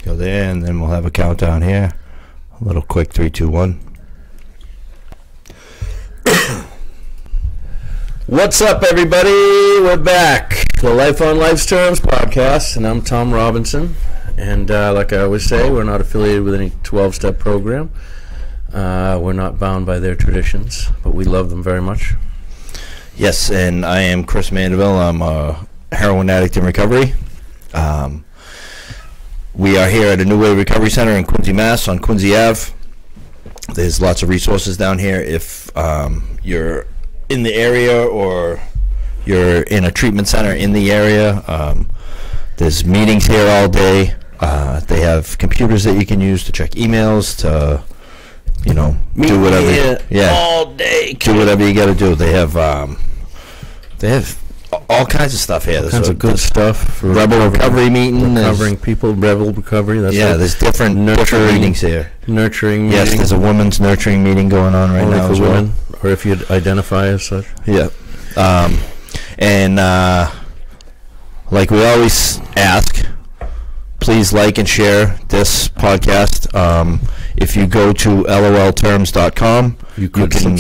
Go there, and then we'll have a countdown here. A little quick 3, 2, 1. What's up, everybody? We're back. The Life on Life's Terms podcast, and I'm Tom Robinson. And like I always say, we're not affiliated with any 12-step program. We're not bound by their traditions, but we love them very much. Yes, and I am Chris Mandeville. I'm a heroin addict in recovery. We are here at a New Wave Recovery Center in Quincy, Mass. on Quincy Ave. There's lots of resources down here. If you're in the area or you're in a treatment center in the area, there's meetings here all day. They have computers that you can use to check emails, to do whatever. All day. Do whatever you got to do. They have all kinds of stuff here. There's of good stuff for Rebel Recovery meeting. Recovering people, Rebel Recovery. That's there's different meetings here. Nurturing meeting. Yes, there's a women's nurturing meeting going on right now as well. Or if you identify as such. Yeah. And like we always ask, please like and share this podcast. If you go to LOLTerms.com, you can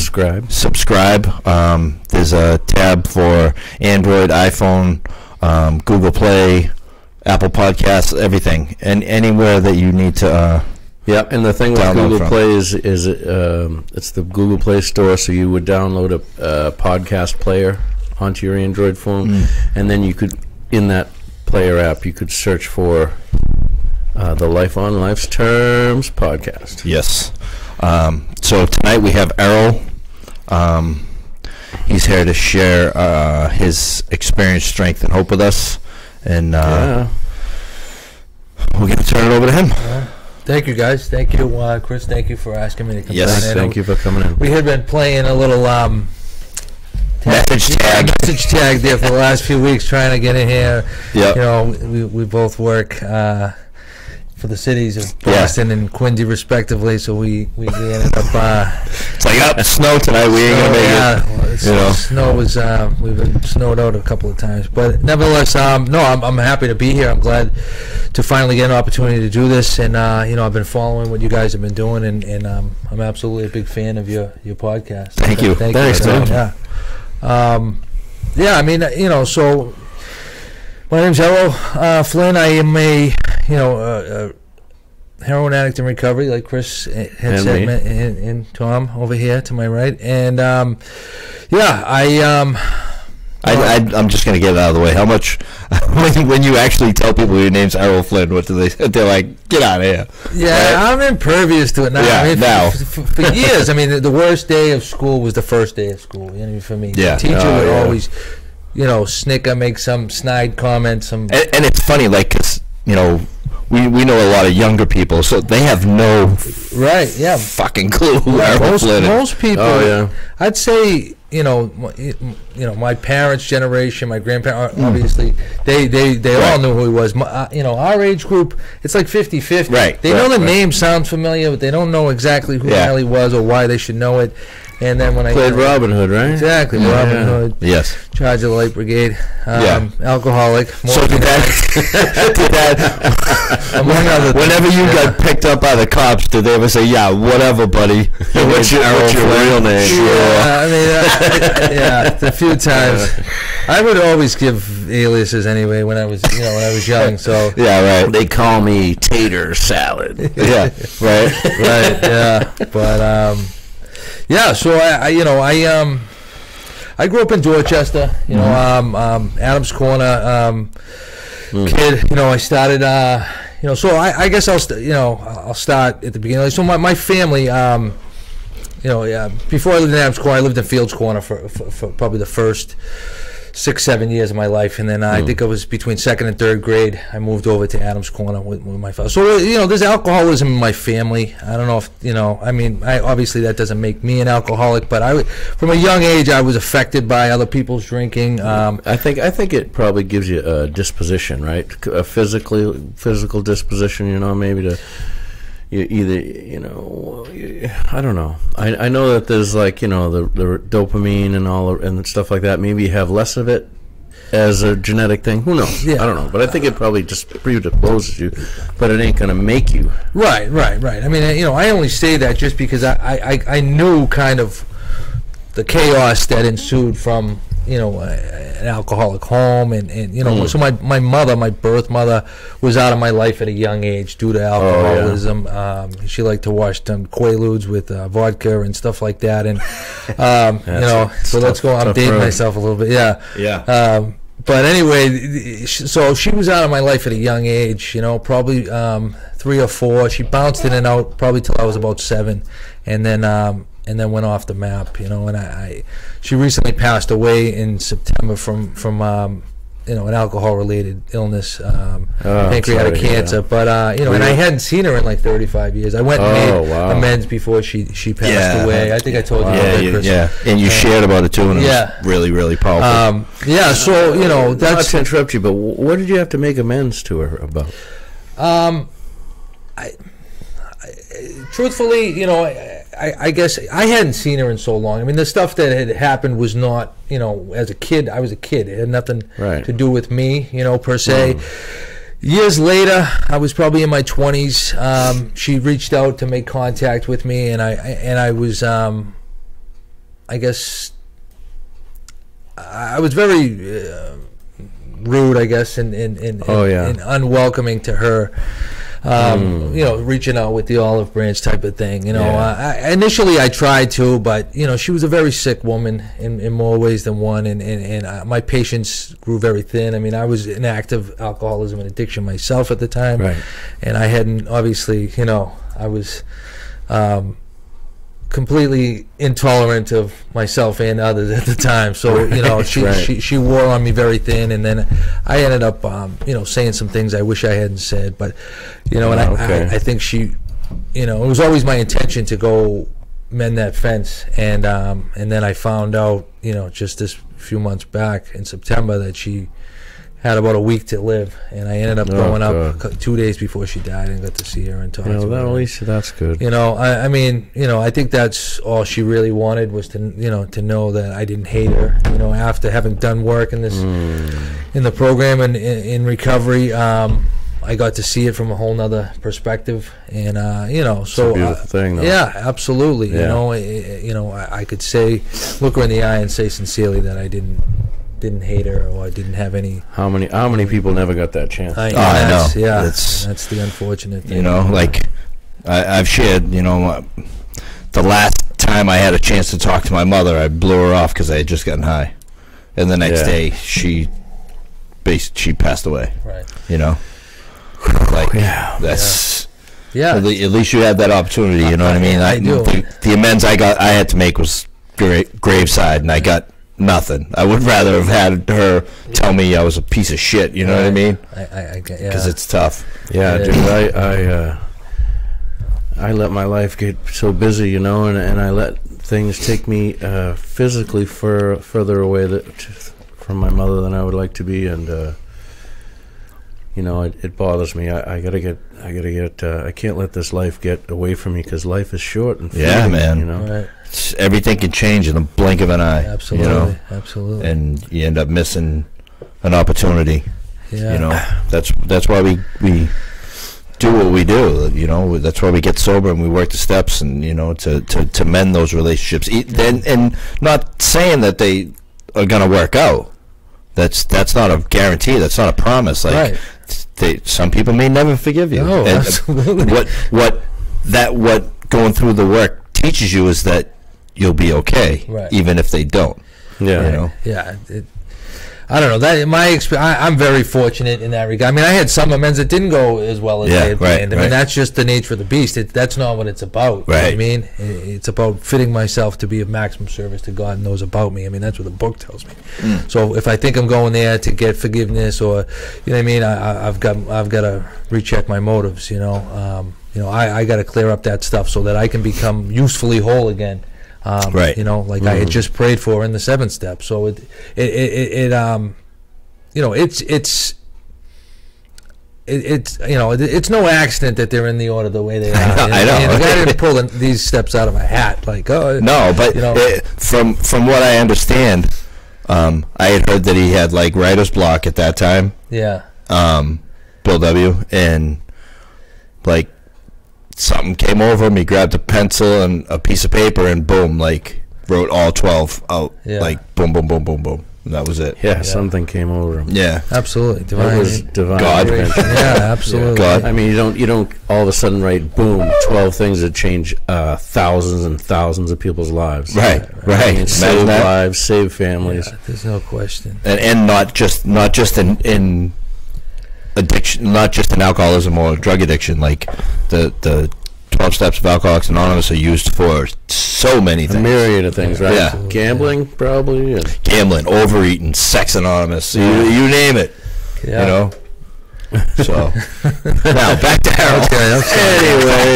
subscribe. There's a tab for Android, iPhone, Google Play, Apple Podcasts, everything, and anywhere that you need to. And the thing with Google Play is it's the Google Play Store, so you would download a podcast player onto your Android phone, and then you could, in that player app, you could search for the Life on Life's Terms podcast. Yes. So tonight we have Errol. He's here to share his experience, strength, and hope with us. And we're going to turn it over to him. Thank you, guys. Thank you, Chris. Thank you for asking me to come Yes, in. Thank you for coming in. We had been playing a little message tag there for the last few weeks, trying to get in here. Yep. We both work for the cities of Boston and Quincy, respectively. So we ended up. It's like snow tonight. We ain't gonna make it. Snow was. We've been snowed out a couple of times, but nevertheless, I'm happy to be here. I'm glad to finally get an opportunity to do this, and I've been following what you guys have been doing, and I'm absolutely a big fan of your podcast. Thank you. Thanks, man. So my name's Errol Flynn. I am a heroin addict in recovery, like Chris had said, and Tom over here to my right. And I'm just going to get it out of the way. How much, when you actually tell people your name's Errol Flynn, what do they say? They're like, get out of here. Yeah, right? I'm impervious to it now. Yeah, now. For years, the worst day of school was the first day of school, for me. Yeah. The teacher would always, snicker, make some snide comment. And it's funny, like, because, we know a lot of younger people, so they have no fucking clue who Errol Flynn is. Most people, I'd say, my parents' generation, my grandparents, obviously, they all knew who he was. Our age group, it's like 50-50. Right. They know the name sounds familiar, but they don't know exactly who the hell he was or why they should know it. And then when I played Robin Hood, right? Exactly, Robin Hood. Yes. Charge of the Light Brigade. Alcoholic. So did that among other things. Whenever you got picked up by the cops, did they ever say, "Yeah, whatever, buddy"? What's your real name? Yeah, a few times. I would always give aliases anyway when I was young. So yeah, right. They call me Tater Salad. Yeah, right. Yeah, but. So I grew up in Dorchester, Adams Corner, kid. I started, so I guess I'll start at the beginning. So my family, before I lived in Adams Corner, I lived in Fields Corner for probably the first 6-7 years of my life, and then I think it was between second and third grade I moved over to Adams Corner with my father. So there's alcoholism in my family. I don't know if obviously that doesn't make me an alcoholic, but from a young age I was affected by other people's drinking. I think it probably gives you a disposition, right? A physical disposition, maybe to. You either, I don't know. I know that there's the dopamine and and stuff like that. Maybe you have less of it as a genetic thing. Who knows? I don't know, but I think it probably just predisposes you, but it ain't gonna make you. Right. I mean, I only say that just because I knew kind of the chaos that ensued from an alcoholic home, and so my mother, my birth mother, was out of my life at a young age due to alcoholism. She liked to wash them Quaaludes with vodka and stuff like that, and so let's go. I'm dating myself a little bit. Yeah. But anyway, so she was out of my life at a young age, probably 3 or 4. She bounced in and out probably till I was about 7, and then went off the map, and she recently passed away in September from an alcohol-related illness, pancreatic cancer. But and I hadn't seen her in like 35 years. I went and made amends before she passed away. I think I told you about that, Chris. And you shared about it too, and it was really, really powerful. So that's not to interrupt you, but what did you have to make amends to her about? Truthfully, I guess I hadn't seen her in so long. I mean, the stuff that had happened was not, as a kid, I was a kid. It had nothing to do with me, per se. Years later, I was probably in my 20s. She reached out to make contact with me, and I was, I guess, I was very rude, I guess, and unwelcoming to her. Reaching out with the olive branch type of thing. Initially I tried to, but she was a very sick woman in more ways than one, and my patience grew very thin. I mean, I was in active alcoholism and addiction myself at the time, and I hadn't obviously, I was completely intolerant of myself and others at the time. So she wore on me very thin, and then I ended up saying some things I wish I hadn't said. But I think she, it was always my intention to go mend that fence, and then I found out just this few months back in September that she had about a week to live, and I ended up going up 2 days before she died and got to see her and talk to her. At least that's good. I mean, I think that's all she really wanted was to know that I didn't hate her. After having done work in this in the program and in recovery, I got to see it from a whole nother perspective, and so it's a beautiful thing, though. Yeah, absolutely. I could look her in the eye and say sincerely that I didn't hate her, or I didn't have any. How many people never got that chance? I know. Yeah, that's the unfortunate thing. Like I've shared, the last time I had a chance to talk to my mother, I blew her off because I had just gotten high, and the next day she passed away. Right. That's. Yeah. At least you had that opportunity. You know what I mean? I do. The amends I had to make was graveside, and I got nothing. I would rather have had her tell me I was a piece of shit. You know what I mean? Because it's tough. Yeah, dude. I let my life get so busy, and I let things take me physically further away from my mother than I would like to be, and it bothers me. I gotta get. I can't let this life get away from me, because life is short and fleeting, yeah, man. Right. Everything can change in the blink of an eye. Absolutely, absolutely. And you end up missing an opportunity. Yeah. That's why we do what we do. That's why we get sober and we work the steps, and to mend those relationships. And not saying that they are gonna work out. That's not a guarantee. That's not a promise. Like, some people may never forgive you. No, absolutely. What going through the work teaches you is that you'll be okay, even if they don't. Yeah, Yeah. I don't know. That in my experience, I'm very fortunate in that regard. I mean, I had some amends that didn't go as well as they had planned. I mean, that's just the nature of the beast. That's not what it's about. Right. You know what I mean? It's about fitting myself to be of maximum service to God and those about me. I mean, that's what the book tells me. So if I think I'm going there to get forgiveness, or you know what I mean, I've got to recheck my motives. I got to clear up that stuff so that I can become usefully whole again. I had just prayed for in the 7th step. So it's no accident that they're in the order the way they are. I know. I didn't pull these steps out of a hat. Like, no, but from what I understand, I had heard that he had like writer's block at that time. Yeah. Bill W. And like something came over him. He grabbed a pencil and a piece of paper and boom, like wrote all 12 out. Yeah. Like boom, boom, boom, boom, boom. And that was it. Yeah, something came over him. Yeah, absolutely. Divine. It was divine. God. Yeah, absolutely. God. I mean, you don't all of a sudden write boom 12 things that change thousands and thousands of people's lives. Right. I mean, save lives, save families. Yeah, there's no question. And not just in addiction, not just in alcoholism or drug addiction. Like the 12 steps of Alcoholics Anonymous are used for so many things. A myriad of things, right? Yeah. Gambling, probably. And gambling, overeating, Sex Anonymous, you name it. Yeah. You know? So, now, back to Harold.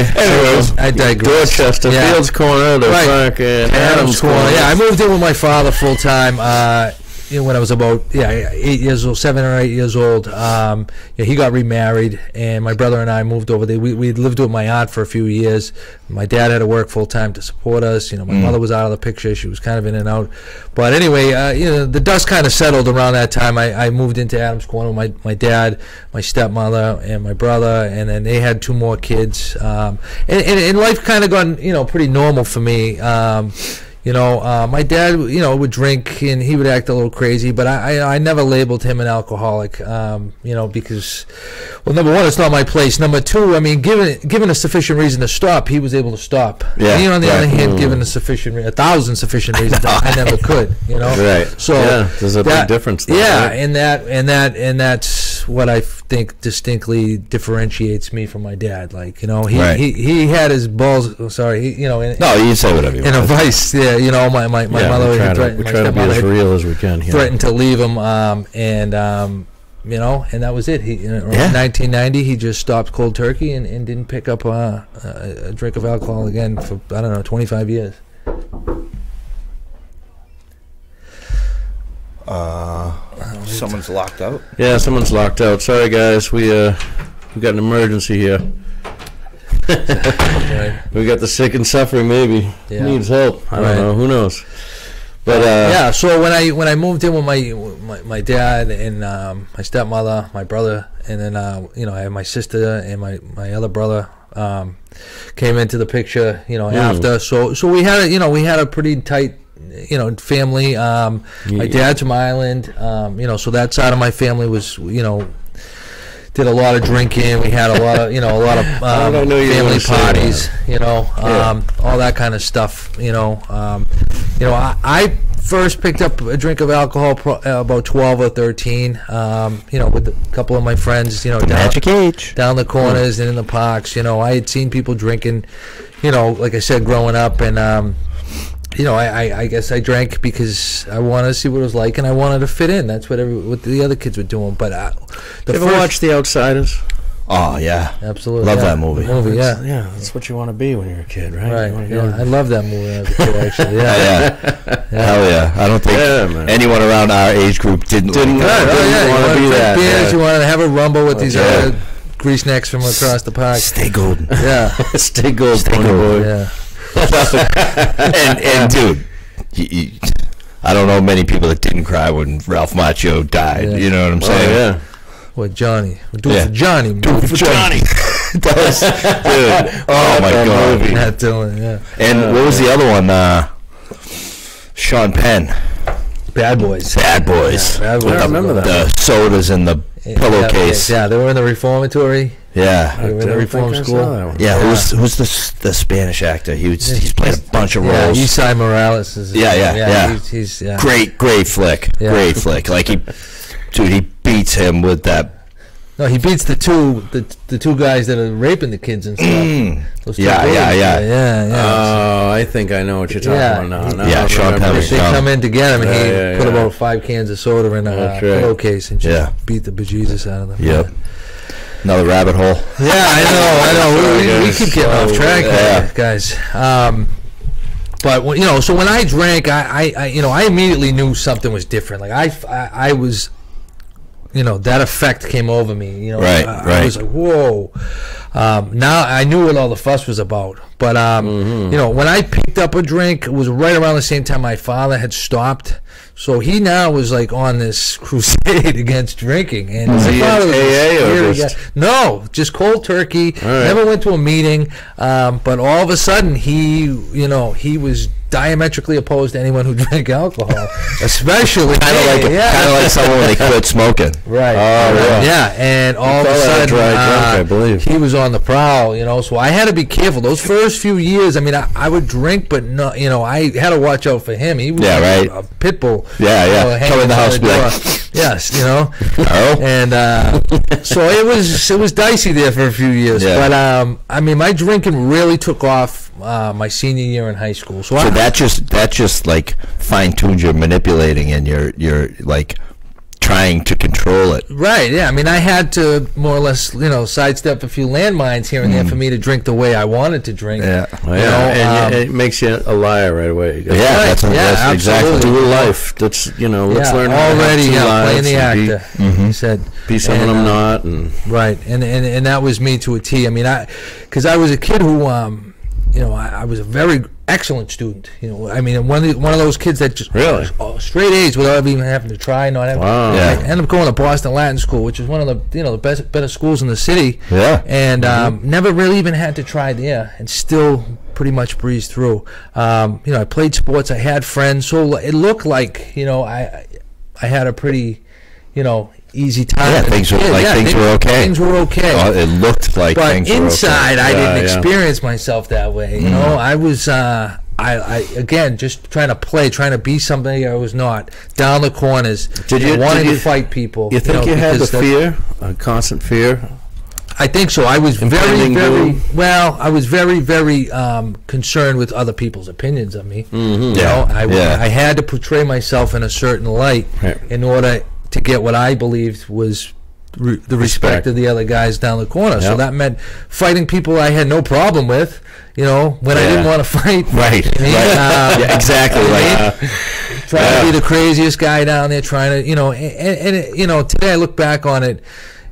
Anyways, I digress. Dorchester, Fields Corner, the fucking Adams Corner. Yeah, I moved in with my father full time. When I was about 8 years old, 7 or 8 years old. He got remarried, and my brother and I moved over there. We lived with my aunt for a few years. My dad had to work full time to support us. My mother was out of the picture; she was kind of in and out. But anyway, the dust kind of settled around that time. I moved into Adams Corner with my dad, my stepmother, and my brother, and then they had 2 more kids. And life kind of gone pretty normal for me. My dad, would drink and he would act a little crazy, but I never labeled him an alcoholic, because, well, number one, it's not my place. Number two, I mean, given a sufficient reason to stop, he was able to stop. Yeah. On the other hand, given a thousand sufficient reasons, I never could. Right. So there's a big difference there. Yeah, right? and that's what I think distinctly differentiates me from my dad. Like, he had his balls. Sorry, no, you say whatever you want. In a vice, yeah. My mother. We try to be as real as we can here. Threatened to leave him, and that was it. He, around 1990, he just stopped cold turkey and didn't pick up a drink of alcohol again for 25 years. Someone's locked out. Yeah, someone's locked out. Sorry, guys. We got an emergency here. We got the sick and suffering. Maybe needs help. I don't know. Who knows? But so when I moved in with my dad and my stepmother, my brother, and then I had my sister and my other brother came into the picture. After so we had a pretty tight family. My dad's from Ireland. So that side of my family was did a lot of drinking. We had a lot of family parties, all that kind of stuff. I first picked up a drink of alcohol about 12 or 13, with a couple of my friends, magic age down the corners and in the parks. I had seen people drinking, like I said, growing up, and I guess I drank because I wanted to see what it was like, and I wanted to fit in. That's what the other kids were doing. But you ever watch The Outsiders? Oh yeah, absolutely. Love that movie. Yeah, that's what you want to be when you're a kid, right? Right. I love that movie when I was a kid. Actually, Hell yeah. I don't think anyone around our age group didn't want to be that. Beers, you wanted to have a rumble with these grease necks from across the park. Stay golden. Yeah, stay golden, boy. Yeah. and dude, I don't know many people that didn't cry when Ralph Macchio died. You know what I'm saying? Yeah. What, Johnny? Do it for Johnny. Do it for Johnny. That was, dude. Oh my God. Not doing, And what was the other one? Sean Penn. Bad Boys. Bad Boys. Yeah, Bad Boys. I remember that. The sodas in the pillowcase. Yeah, they were in the reformatory. Yeah. They were in the reform school. Yeah, who's the Spanish actor? He's played a bunch of roles. Isai Morales is. He's great flick. Yeah. Great flick. Like he beats him with that. No, he beats the two guys that are raping the kids and stuff. Those two boys. Yeah. Oh, I think I know what you're talking about now. Yeah, Sean Penn. They come in together and he put about 5 cans of soda in a pillowcase and just beat the bejesus out of them. Yep. Another rabbit hole. Yeah, I know. We keep getting off track, guys. But so when I drank, I immediately knew something was different. Like I was, that effect came over me. Right. I was like, whoa. Now I knew what all the fuss was about. But when I picked up a drink, it was right around the same time my father had stopped. So he now was like on this crusade against drinking. And was he in AA or just? No, just cold turkey. All right. Never went to a meeting. But all of a sudden, he was diametrically opposed to anyone who drank alcohol, especially kind of like someone when they quit smoking. Right. Oh, yeah. And all of a sudden, drunk, I believe. he was on the prowl. So I had to be careful. Those first few years, I mean, I would drink, but no, I had to watch out for him. He was a pit bull. Yeah. Come in the house, be like, yes, Oh. And so it was dicey there for a few years. Yeah. But I mean, my drinking really took off my senior year in high school. So that just like fine tunes your manipulating and you're like trying to control it. Right, yeah. I mean, I had to more or less, sidestep a few landmines here and there for me to drink the way I wanted to drink. Yeah, and it makes you a liar right away. That's exactly. Do a life. That's let's learn how already to have playing the actor. He said, be someone I'm not, and right, and that was me to a T. I mean, because I was a kid who, I was a very excellent student. I mean, one of those kids that just really straight A's without even having to try. Not having. Wow. I ended up going to Boston Latin School, which is one of the the better schools in the city. Yeah. And never really even had to try there, and still pretty much breezed through. I played sports. I had friends, so it looked like I had a pretty easy time. Yeah, things were okay. Things were okay. It looked like things were okay. But inside, I didn't experience myself that way. I was, I again, just trying to play, trying to be something I was not. Down the corners, wanting to fight people. You think you had the fear, a constant fear? I think so. I was very concerned with other people's opinions of me. Mm-hmm. I had to portray myself in a certain light in order to get what I believed was the respect of the other guys down the corner. So that meant fighting people I had no problem with, when I didn't want to fight. Right. Exactly. Trying to be the craziest guy down there, trying to, and today I look back on it,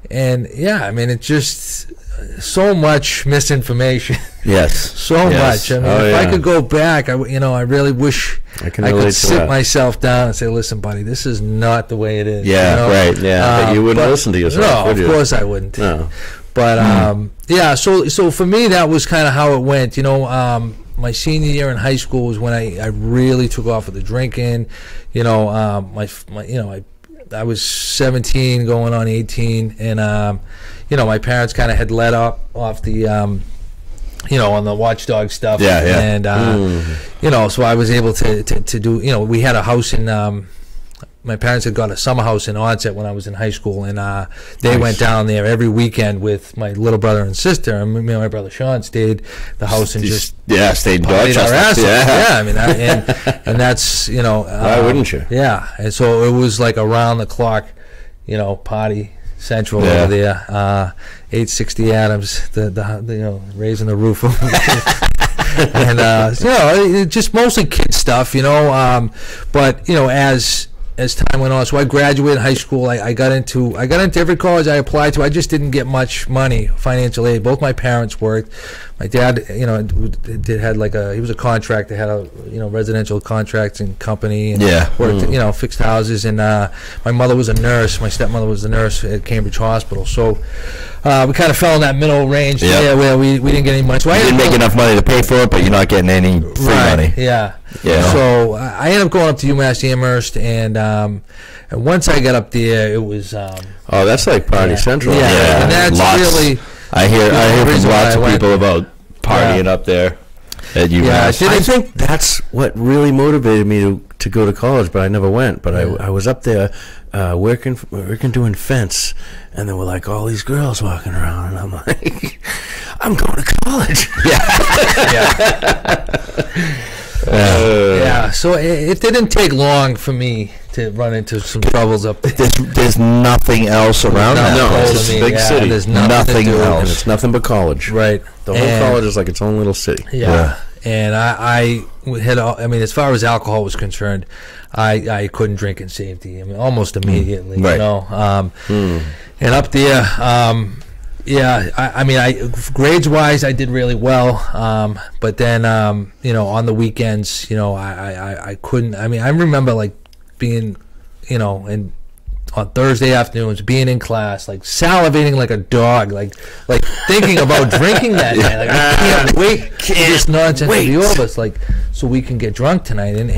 and I mean, it's just so much misinformation. Yes. So much. I mean, if I could go back, I really wish I could sit myself down and say, "Listen, buddy, this is not the way it is." Yeah, right. Yeah, but you wouldn't listen to yourself. No, of course I wouldn't. No. But so for me, that was kind of how it went. My senior year in high school was when I really took off with the drinking. I was 17 going on 18, and my parents kind of had let off the on the watchdog stuff. And so I was able to do, we had a house in my parents had got a summer house in Onset when I was in high school, and they went down there every weekend with my little brother and sister, and me and my brother Sean stayed the house and just stayed in Dorchester. I mean, and that's why wouldn't you? Yeah, and so it was like around the clock, party central over there, 860 Adams, the raising the roof, and just mostly kid stuff, but as time went on. So I graduated high school. I got into every college I applied to. I just didn't get much money, financial aid. Both my parents worked. My dad, he was a contractor, had a residential contracting company, and worked fixed houses. And my mother was a nurse. My stepmother was a nurse at Cambridge Hospital. So we kind of fell in that middle range there where we didn't get any money. So I didn't make enough money to pay for it, but you're not getting any free money. Yeah. So I ended up going up to UMass Amherst, and once I got up there, it was. That's like Party Central. Yeah. And that's really. I hear from lots of people about partying up there at UMass. I think that's what really motivated me to go to college, but I never went. But I was up there working doing fence, and there were like all these girls walking around, and I'm like, I'm going to college. So it didn't take long for me to run into some troubles up there. There's nothing else around that. No, it's a big city. There's nothing else. And it's nothing but college. Right. The whole college is like its own little city. Yeah. And I had, as far as alcohol was concerned, I couldn't drink in safety. I mean, almost immediately, right. And up there, grades wise, I did really well. But then, on the weekends, I couldn't. I mean, I remember like being, you know, and on Thursday afternoons, being in class, like salivating like a dog, like thinking about drinking that night. Like, I can't wait for this nonsense to be over. It's like, so we can get drunk tonight. And the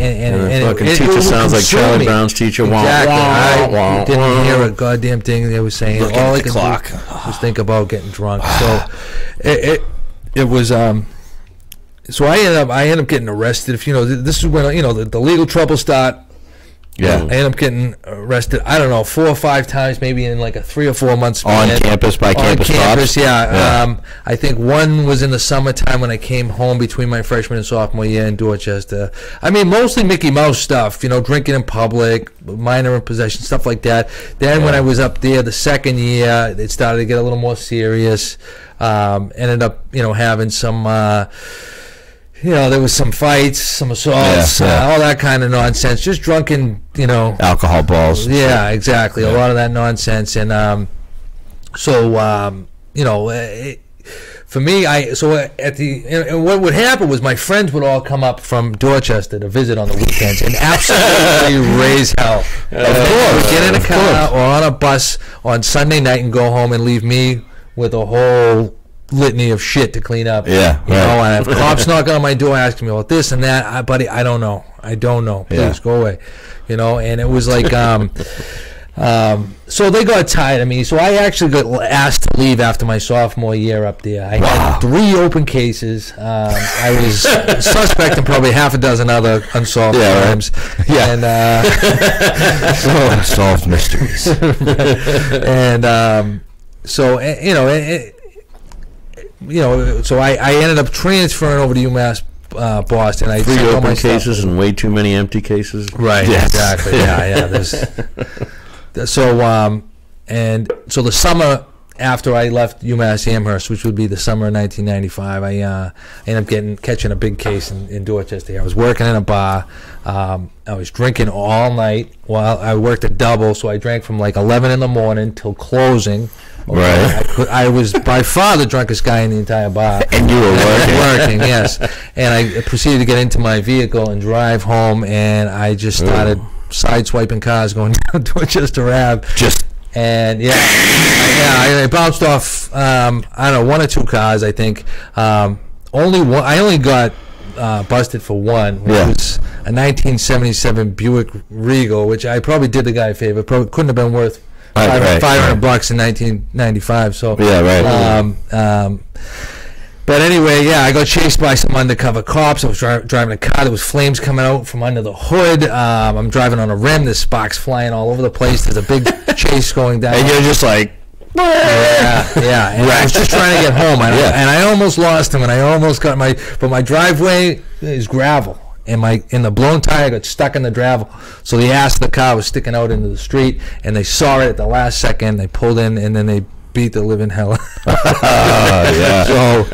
fucking teacher sounds like Charlie Brown's teacher. Exactly. I didn't hear a goddamn thing they were saying. Looking All at I the could clock. do was think about getting drunk. So it was so I ended up getting arrested. If you know, this is when, you know, the legal trouble start. Yeah. I ended up getting arrested, I don't know, 4 or 5 times, maybe in like a 3 or 4 month span. On campus, by campus cops? Yeah. I think one was in the summertime when I came home between my freshman and sophomore year in Dorchester. I mean, mostly Mickey Mouse stuff, you know, drinking in public, minor in possession, stuff like that. Then when I was up there the second year, it started to get a little more serious. Ended up, you know, having some... you know, there was some fights, some assaults, all that kind of nonsense. Just drunken, you know, alcohol balls. Yeah, exactly. A lot of that nonsense, and you know, for me, and what would happen was my friends would all come up from Dorchester to visit on the weekends and absolutely raise hell. Of course, get in a car or on a bus on Sunday night and go home and leave me with a whole litany of shit to clean up. Yeah, you know, and I have cops knocking on my door asking me about this and that. Buddy, I don't know. Please go away. You know, and it was like, so they got tired of me. So I actually got asked to leave after my sophomore year up there. I had 3 open cases. I was suspect in probably half a dozen other unsolved crimes. Right. Yeah, and so unsolved mysteries. And so you know, so I ended up transferring over to UMass Boston. I 3 open cases and way too many empty cases. Right. Yes. Exactly. Yeah. So and so the summer after I left UMass Amherst, which would be the summer of 1995, I ended up catching a big case in Dorchester. I was working in a bar. I was drinking all night while I worked a double, so I drank from like 11 in the morning till closing. Right. I was by far the drunkest guy in the entire bar. And you were working, yes. And I proceeded to get into my vehicle and drive home, and I just started sideswiping cars going down Dorchester Ave. And I bounced off, I don't know, 1 or 2 cars, I think. I only got busted for one, which was a 1977 Buick Regal, which I probably did the guy a favor. Probably couldn't have been worth $500 in 1995. So but anyway, I got chased by some undercover cops. I was driving a car. There was flames coming out from under the hood. I'm driving on a rim. There's sparks flying all over the place. There's a big chase going down. And you're just like, yeah. And I was just trying to get home, and I almost lost him. And I almost got but my driveway is gravel, and the blown tire got stuck in the gravel. So the ass of the car was sticking out into the street, and they saw it at the last second. They pulled in, and then they beat the living hell. So,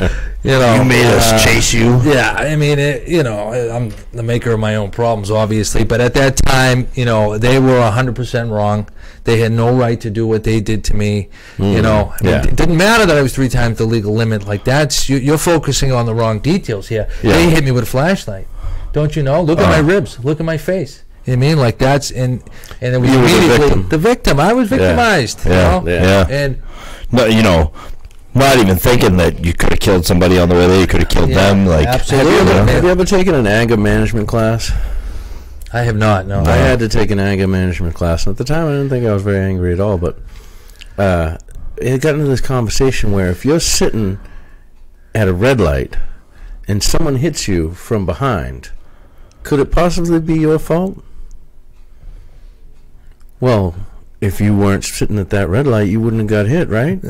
you know, you made us chase you. Yeah, I mean, I'm the maker of my own problems, obviously. But at that time, you know, they were 100% wrong. They had no right to do what they did to me. You know, I mean, it didn't matter that I was 3 times the legal limit. Like, you're focusing on the wrong details here. They hit me with a flashlight. Don't you know? Look at my ribs. Look at my face. You know what I mean? Like, that's and it was immediately the victim. I was victimized. You know? And no, you know, not even thinking that you could have killed somebody on the way there. You could have killed them. Like, absolutely. Have you ever taken an anger management class? I have not. No. I had to take an anger management class. And at the time, I didn't think I was very angry at all. But it got into this conversation where if you're sitting at a red light and someone hits you from behind, could it possibly be your fault? Well, if you weren't sitting at that red light, you wouldn't have got hit, right?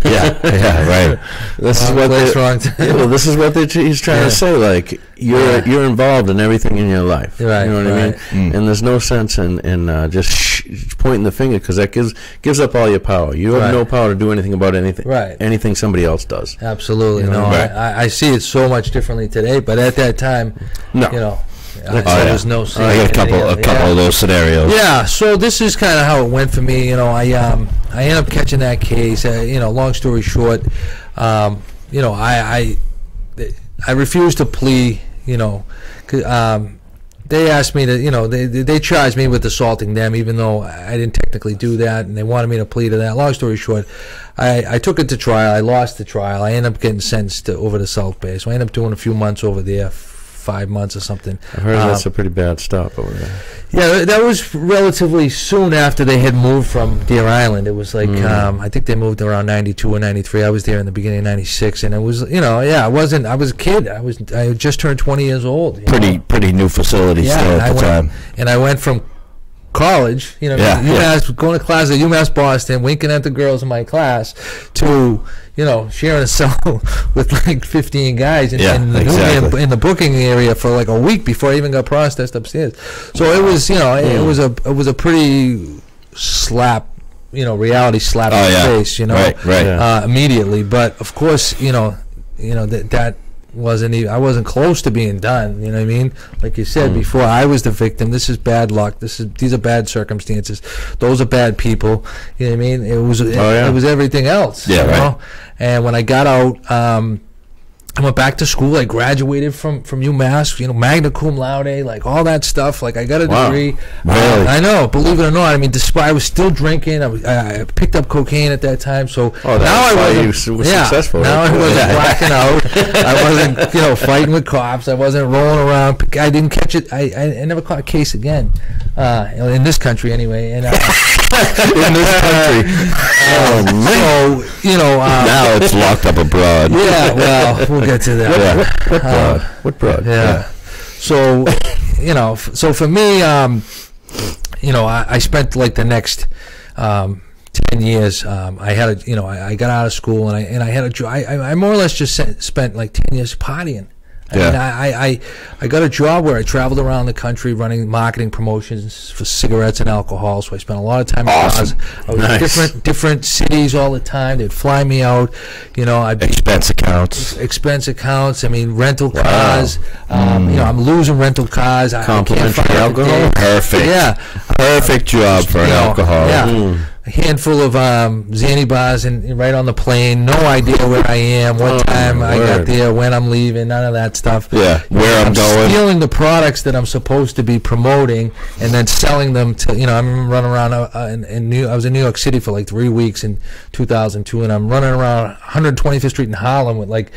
Right. This is what he's trying to say. Like, you're involved in everything in your life. Right, you know what I mean? And there's no sense in just pointing the finger, because that gives up all your power. You have no power to do anything about anything somebody else does. Absolutely. You know? I see it so much differently today, but at that time, you know. There's no I got a couple of those scenarios. Yeah, so this is kind of how it went for me. You know, I ended up catching that case. You know, long story short, you know, I refused to plea. You know, they asked me to, you know, they charged me with assaulting them, even though I didn't technically do that, and they wanted me to plead to that. Long story short, I took it to trial. I lost the trial. I ended up getting sentenced over to South Bay, so I ended up doing a few months over there, 5 months or something. I heard that's a pretty bad stop over there. Yeah, that was relatively soon after they had moved from Deer Island. It was like, I think they moved around 92 or 93. I was there in the beginning of 96, and it was, you know, I was a kid. I had just turned 20 years old. Pretty new facility still at the time. And I went from college, you know, UMass, going to class at UMass Boston, winking at the girls in my class, to, you know, sharing a cell with like 15 guys in the booking area for like a week before I even got processed upstairs. So it was, you know, it was a pretty slap, you know, reality slap in the face, you know, immediately. But of course, you know that wasn't even, I wasn't close to being done, you know what I mean? Like you said before, I was the victim. This is bad luck. These are bad circumstances. Those are bad people. You know what I mean? It was everything else. Yeah, you know? And when I got out, I went back to school. I graduated from UMass, you know, magna cum laude, like all that stuff. Like I got a degree. Really? I know, believe it or not. I mean, despite I was still drinking. I picked up cocaine at that time. So now I was successful. Now I wasn't blacking out. I wasn't, you know, fighting with cops. I wasn't rolling around. I didn't catch it. I never caught a case again in this country anyway. And in this country, so you know, now it's locked up abroad. Yeah, well, we'll get to that. What broad? Yeah. So, you know, so for me, you know, I spent like the next 10 years. I had I got out of school and I had a job. I more or less just spent like 10 years partying. I mean, I got a job where I traveled around the country running marketing promotions for cigarettes and alcohol. So I spent a lot of time in cars. I was in different cities all the time. They'd fly me out. You know, expense accounts. I mean, rental cars. You know, I'm losing rental cars. Complimentary alcohol. Perfect. Yeah, perfect job for an alcohol. Yeah. A handful of Zanny bars and right on the plane. No idea where I am, what time I got there, when I'm leaving, none of that stuff. Yeah, where I'm going. Stealing the products that I'm supposed to be promoting and then selling them to, you know, I'm running around I was in New York City for like 3 weeks in 2002, and I'm running around 125th Street in Harlem with like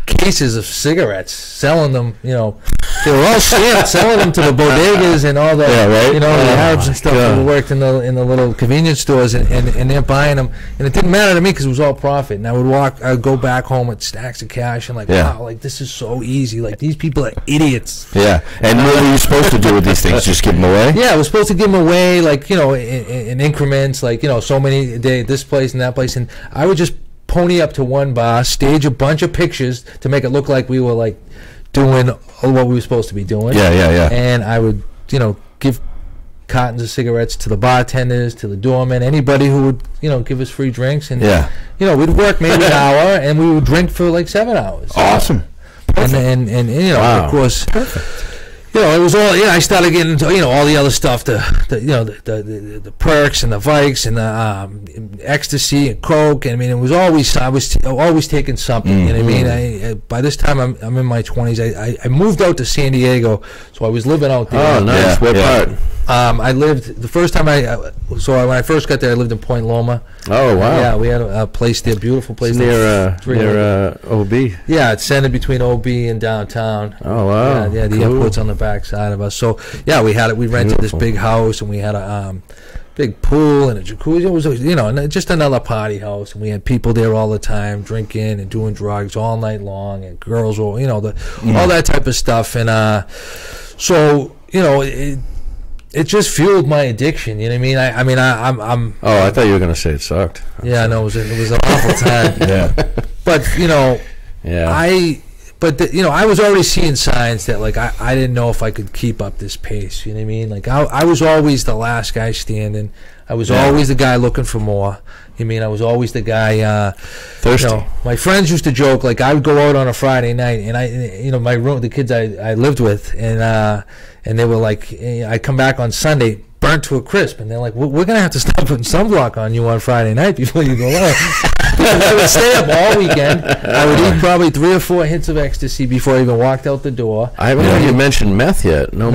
cases of cigarettes, selling them, you know. They were all selling them to the bodegas and all the, you know, the Arabs and stuff who worked in the little convenience stores, and they're buying them, and it didn't matter to me because it was all profit. And I would go back home with stacks of cash and like, wow, like this is so easy. Like these people are idiots. Yeah. And what were you supposed to do with these things? Just give them away? Yeah, I was supposed to give them away, like, you know, in increments, like, you know, so many a day, this place and that place, and I would just pony up to one bar, stage a bunch of pictures to make it look like we were like doing what we were supposed to be doing. Yeah. And I would, you know, give cartons of cigarettes to the bartenders, to the doormen, anybody who would, you know, give us free drinks. And you know, we'd work maybe an hour and we would drink for like 7 hours. Awesome. And you know, of course, perfect. You know, it was all. I started getting into, you know, all the other stuff, the the perks and the Vikes and the ecstasy and coke. And I mean, I was always taking something. You know what I mean? By this time, I'm in my 20s. I moved out to San Diego, so I was living out there. Oh, nice. What part? I lived the first time when I first got there, I lived in Point Loma. Oh, wow. Yeah, we had a place there, beautiful place near OB. Yeah, it's centered between OB and downtown. Oh, wow. Yeah, the airport's on the back side of us. So yeah, we rented this big house, and we had a big pool and a jacuzzi. It was, you know, just another party house, and we had people there all the time drinking and doing drugs all night long, and girls were, you know, all that type of stuff. And so, you know, it just fueled my addiction. You know what I mean? I'm. Oh, I thought you were gonna say it sucked. Yeah, no, it was an awful time. Yeah, but you know, you know, I was already seeing signs that like I didn't know if I could keep up this pace. You know what I mean? Like I was always the last guy standing. I was always the guy looking for more. You mean I was always the guy thirsty. You know, my friends used to joke like I would go out on a Friday night, and you know, the kids I lived with, and they were like, I'd come back on Sunday burnt to a crisp, and they're like, we're gonna have to stop putting sunblock on you on Friday night before you go out. I would stay up all weekend. I would eat probably 3 or 4 hits of ecstasy before I even walked out the door. I haven't heard you mention meth yet. No,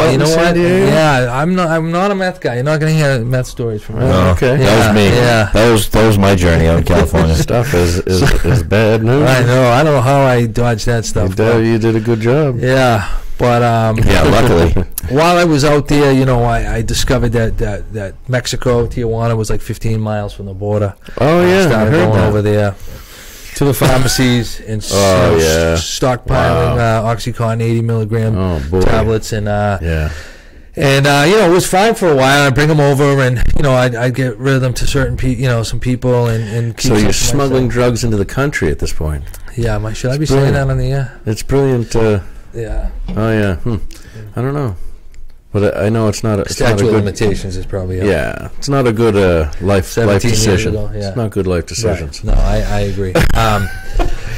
you know what? Yeah, I'm not a meth guy. You're not gonna hear meth stories from me. No, okay. That was me. Yeah. That was my journey out in California. Stuff is bad news. I know. I don't know how I dodged that stuff. You did a good job. Yeah. But yeah, luckily, while I was out there, I discovered that Mexico, Tijuana, was like 15 miles from the border. Oh yeah, started I heard going that. over there to the pharmacies and stockpiling OxyContin 80 milligram tablets and it was fine for a while. I'd bring them over and I'd get rid of them to certain some people and keep so you're smuggling drugs into the country at this point. Yeah, should I be saying that on the air? It's brilliant. Yeah. Oh yeah. I don't know, but I know it's not a statute of limitations is probably up. Yeah, it's not a good life decision. It's not good life decisions. Right. No, I agree.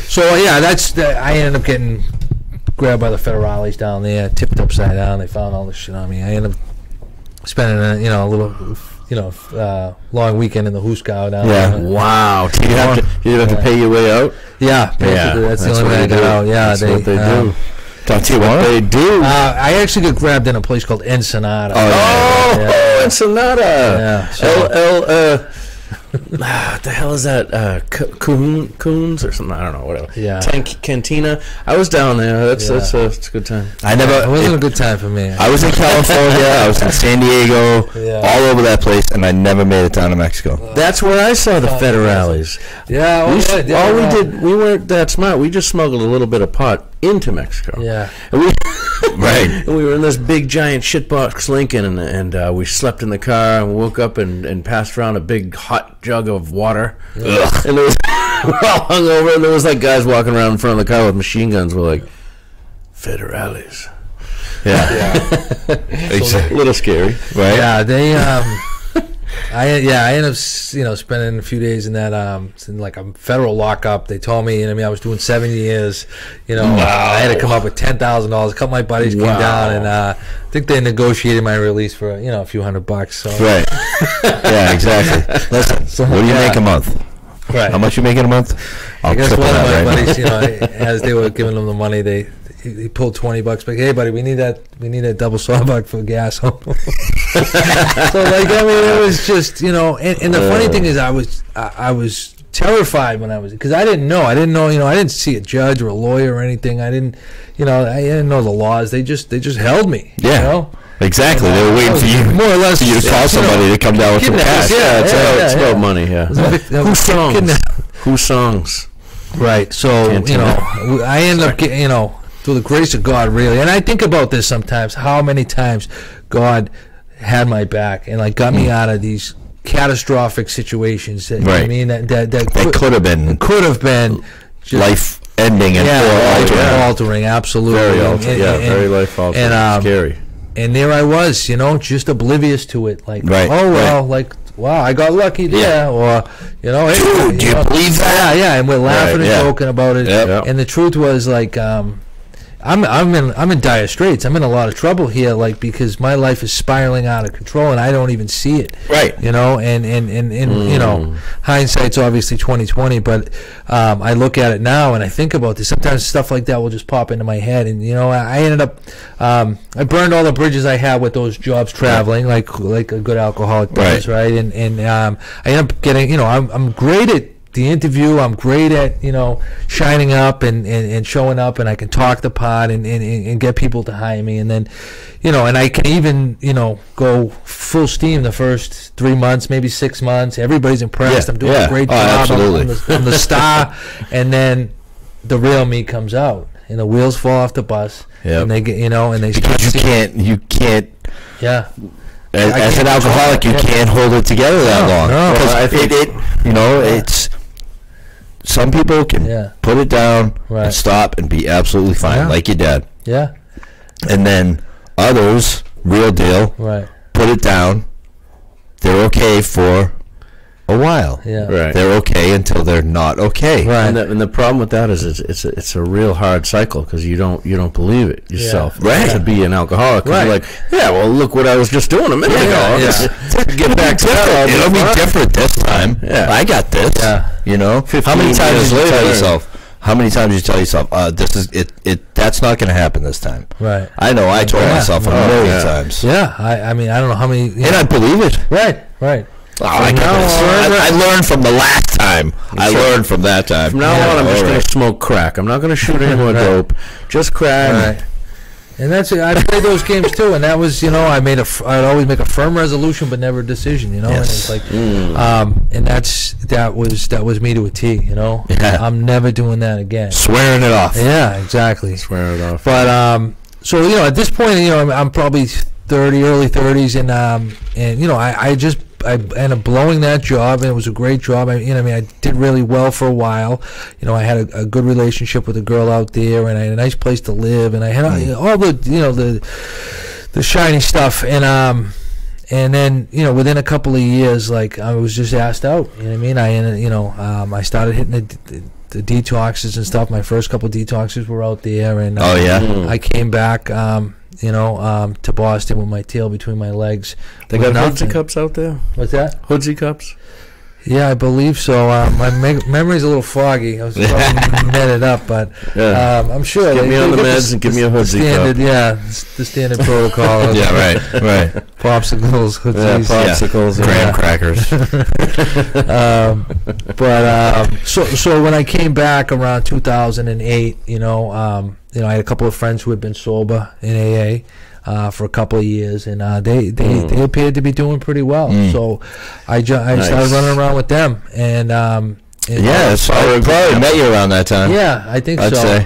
So yeah, I ended up getting grabbed by the federales down there, tipped upside down. They found all this shit on me. I ended up spending a little long weekend in the Huskow down there. Wow. Did you have to pay your way out? Yeah. That's the only way I got out. Yeah, that's what they do. They do. I actually got grabbed in a place called Ensenada. Ensenada. Yeah. What the hell is that? Coons or something? I don't know. Whatever. Yeah. Cantina. I was down there. That's a good time. It wasn't a good time for me. I was in California. I was in San Diego. All over that place, and I never made it down to Mexico. That's where I saw the federales. Yeah. We weren't that smart. We just smuggled a little bit of pot into Mexico. Yeah. Right. And we were in this big giant shitbox Lincoln, and we slept in the car and woke up and passed around a big hot jug of water. Ugh. And there was we're all hungover, and there was like guys walking around in front of the car with machine guns. We're like, federales. Yeah. It's a little scary, right? Yeah, they I ended up spending a few days in that in like a federal lockup. They told me, I was doing 7 years. I had to come up with $10,000. A couple of my buddies came down, and I think they negotiated my release for a few $100. So. Right. Yeah, exactly. Listen, what do you make a month? Right. How much you make in a month? I guess one of my buddies, as they were giving them the money, he pulled $20 back. Hey, buddy, we need that double sawbuck for gas. So it was just and the funny thing is I was terrified when because I didn't know I didn't see a judge or a lawyer or anything. I didn't know the laws. They just held me. Yeah. Exactly. They were waiting for you, more or less, for you to call somebody to come down with some cash. It's about money. Yeah. Whose songs? Right. So I ended up getting through the grace of God, really. And I think about this sometimes, how many times God had my back and got me out of these catastrophic situations that that could have been just life ending and altering, absolutely. Very life altering. And scary. And there I was, just oblivious to it, wow, I got lucky there, or dude, do you believe that? Yeah, and we're laughing and joking about it. Yep. And the truth was, I'm in dire straits. I'm in a lot of trouble here, because my life is spiraling out of control, and I don't even see it. Right. And hindsight's obviously 20/20, but I look at it now and I think about this. Sometimes stuff like that will just pop into my head, and I ended up I burned all the bridges I had with those jobs traveling, like a good alcoholic does, right? And I ended up getting, I'm great at the interview. I'm great at shining up and showing up, and I can talk the pod and get people to hire me, and then and I can even go full steam the first 3 months, maybe 6 months. Everybody's impressed. I'm doing a great job. I'm the star, and then the real me comes out, and the wheels fall off the bus, and they get and they because you can't. Yeah. As an alcoholic, you can't hold it together that long. No, I think it's. Some people can put it down and stop and be absolutely fine, like your dad. Yeah. And then others, real deal, put it down. They're okay for a while. Yeah. Right. They're okay until they're not okay. Right. And the problem with that is it's a real hard cycle because you don't believe it yourself. Right. To be an alcoholic. Right. You're like, yeah, well, look what I was just doing a minute ago. Get back to that. It'll be different this time. Yeah. I got this. Yeah. You know. 15 How many times years did you tell later. yourself? How many times did you tell yourself, this is it? That's not going to happen this time. Right. I know. I told myself a million times. Yeah. I mean, I don't know how many. And I believe it. Right. Right. Oh, I learned from the last time. I learned from that time. From now on, I'm just going to smoke crack. I'm not going to shoot any more dope. Just crack. Right. And that's it. I played those games too, and that was, I'd always make a firm resolution, but never a decision, And it's like, and that was me to a T, Yeah. I'm never doing that again. Swearing it off. Yeah, exactly. Swear it off. But so at this point, I'm probably 30, early 30s, and I ended up blowing that job, and it was a great job. I did really well for a while. I had a good relationship with a girl out there, and I had a nice place to live, and I had all the shiny stuff. And then within a couple of years, like, I was just asked out. I started hitting the detoxes and stuff. My first couple of detoxes were out there, and I came back. To Boston with my tail between my legs. They got Hoodsy cups out there? What's that? Hoodsy cups? Yeah, I believe so. My memory's a little foggy. I was probably met it up, but I'm sure. Get me on the meds and give me a Hoodsy cup. Yeah, the standard protocol. Yeah, right. Popsicles, Hoodsies. Popsicles. Graham crackers. So when I came back around 2008, I had a couple of friends who had been sober in AA for a couple of years, and they appeared to be doing pretty well. So I started running around with them, and so I probably met you around that time. Yeah, I think I'd so. say.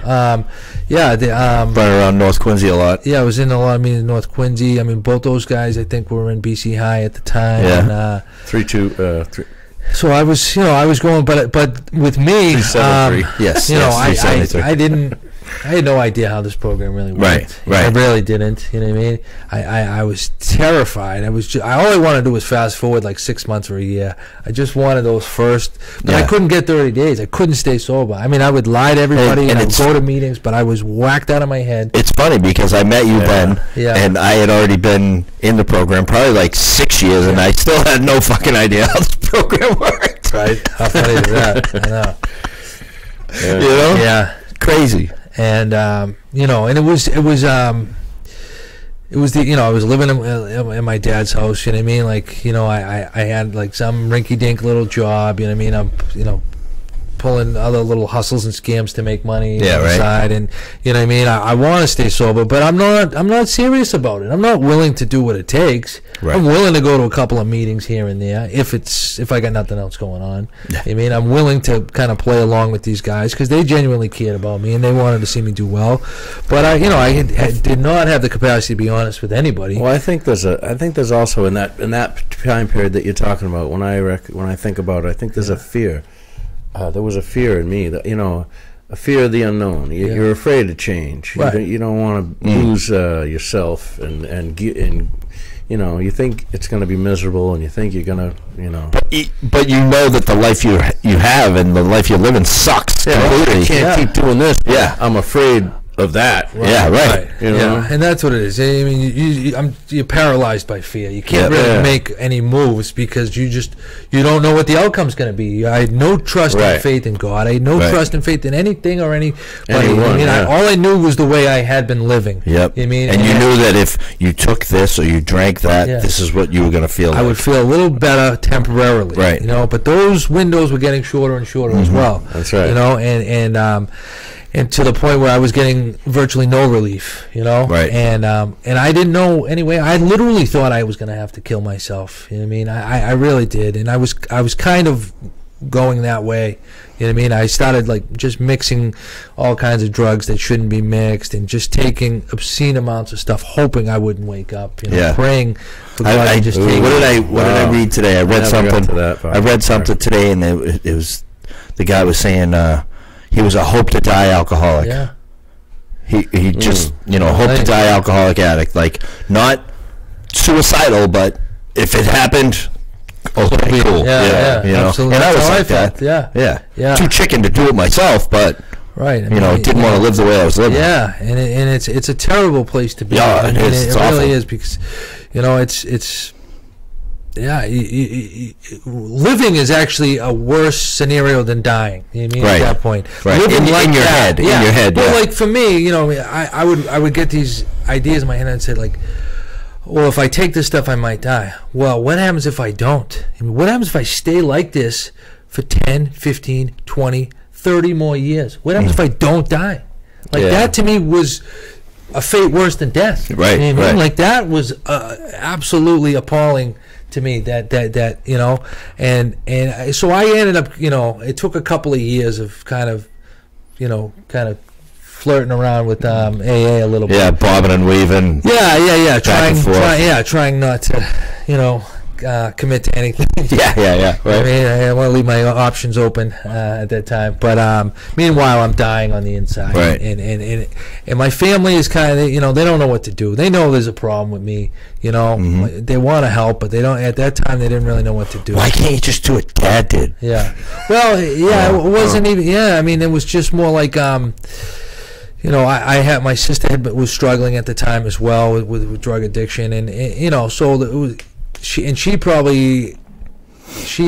Running around North Quincy a lot. Yeah, I was in a lot of meetings in North Quincy. I mean, both those guys I think were in BC High at the time. Yeah. And, 3-2. So I was going, but with me, 373. Yes. I had no idea how this program really worked. Right. I really didn't. You know what I mean? I was terrified. All I wanted to do was fast forward like 6 months or a year. I just wanted those first, but I couldn't get 30 days. I couldn't stay sober. I mean, I would lie to everybody and I'd go to meetings, but I was whacked out of my head. It's funny because I met you then, and I had already been in the program probably like 6 years, and I still had no fucking idea how this program worked. Right? How funny is that? I know. Yeah. Crazy. And and it was I was living in my dad's house, you know what I mean? Like, I had like some rinky-dink little job, you know what I mean? I'm pulling other little hustles and scams to make money on the side, and you know what I mean? I want to stay sober, but I'm not serious about it. I'm not willing to do what it takes. Right. I'm willing to go to a couple of meetings here and there if I got nothing else going on. I mean, I'm willing to kind of play along with these guys because they genuinely cared about me and they wanted to see me do well. But I did not have the capacity to be honest with anybody. Well, I think there's also in that time period that you're talking about. When I think about it, I think there's a fear. There was a fear in me that a fear of the unknown. You're afraid of change. Right. You don't want to lose yourself, and you think it's going to be miserable, and you think you're going to But you know that the life you have and the life you're living sucks. I can't keep doing this. Yeah, I'm afraid of that. Right. Yeah, right. And that's what it is. I mean, you're paralyzed by fear. You can't really make any moves because you don't know what the outcome's going to be. I had no trust and faith in God. I had no trust and faith in anything or anybody. All I knew was the way I had been living. Yep. You mean? And you knew that if you took this or you drank that, this is what you were going to feel like. I would feel a little better temporarily. Right. But those windows were getting shorter and shorter as well. That's right. And to the point where I was getting virtually no relief, Right. And I didn't know anyway. I literally thought I was going to have to kill myself. You know what I mean? I really did, and I was kind of going that way. You know what I mean? I started like just mixing all kinds of drugs that shouldn't be mixed, and just taking obscene amounts of stuff, hoping I wouldn't wake up. Praying for God to just take. What did I read today? I read something. I read something today, and it was the guy was saying. He was a hope to die alcoholic. Yeah. He just hope to die alcoholic addict, like not suicidal, but if it happened, okay, cool. Yeah, you know, absolutely. and I was That's how like that. Yeah. Yeah. Too chicken to do it myself, but right. I mean, you know, didn't want to live the way I was living. Yeah, and it's a terrible place to be. Yeah, I mean, it is. It It's really awful. is, because you know it's living is actually a worse scenario than dying. You know what I mean, Right. at that point, Right. living In your head. In your head. Well, Yeah. like for me, you know, I would get these ideas in my head and say like, well, if I take this stuff, I might die. Well, what happens if I don't? I mean, what happens if I stay like this for 10, 15, 20, 30 more years? What happens if I don't die? Like that to me was a fate worse than death. Right, You know what I mean? right. Like that was absolutely appalling to me. That you know, and so I ended up, you know, it took a couple of years of kind of flirting around with AA a little bit. Yeah, bobbing and weaving. Yeah. and forth. Trying not to, you know, commit to anything. Yeah. I Right. mean, I want to leave my options open at that time. But meanwhile, I'm dying on the inside. Right. And my family is kind of, you know, they don't know what to do. They know there's a problem with me. You know, they want to help, but they don't. At that time, they didn't really know what to do. Why can't you just do what Dad did? Yeah. Well, yeah, it wasn't even. Yeah, I mean, it was just more like. You know, I had my sister was struggling at the time as well with drug addiction, and you know, so it was she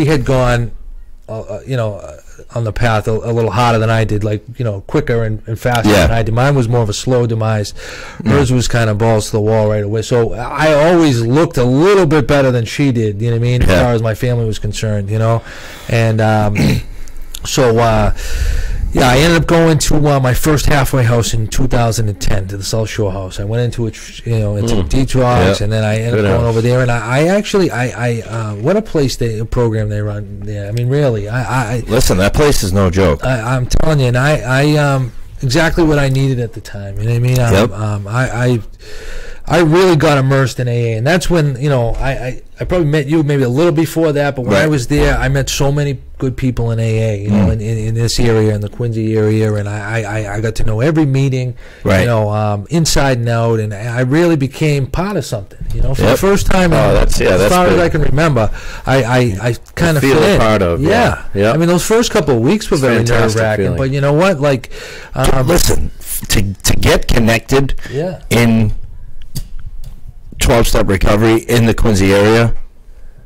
had gone, you know, on the path a little harder than I did, like, you know, quicker and faster than I did. Mine was more of a slow demise. Hers was kind of balls to the wall right away. So I always looked a little bit better than she did. You know what I mean? As far as my family was concerned, you know, and so. Yeah, I ended up going to my first halfway house in 2010, to the South Shore house. I went into it, you know, into detox, and then I ended up going over there. And I actually, what a place a program they run there. I mean, really, I Listen, that place is no joke. I'm telling you, and I exactly what I needed at the time. You know what I mean? I really got immersed in AA, and that's when, you know, I probably met you maybe a little before that, but when I was there, I met so many good people in AA, you know, in this area, in the Quincy area, and I got to know every meeting, you know, inside and out, and I really became part of something, you know, for the first time, as far as I can remember, I kind of feel fit in. part of. Yeah. I mean, those first couple of weeks were very nerve-wracking, but you know what, like, listen, to get connected in 12-step recovery in the Quincy area,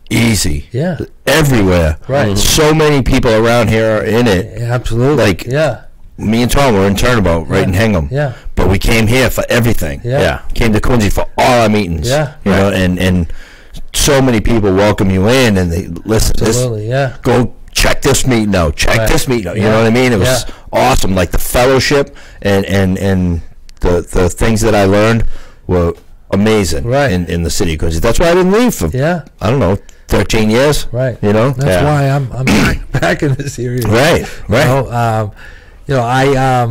easy. Yeah. Everywhere. Right. So many people around here are in it. Absolutely. Like, yeah. Me and Tom were in Turnabout right in Hingham. Yeah. But we came here for everything. Yeah. Came to Quincy for all our meetings. Yeah. You know, and so many people welcome you in, and they listen. Absolutely. Go check this meeting out. Check this meeting out. You know what I mean? It was awesome. Like the fellowship and the things that I learned were amazing in the city of Quincy. That's why I didn't leave for I don't know, 13 years. Right. You know? That's why I'm back in this area. Right. You know, I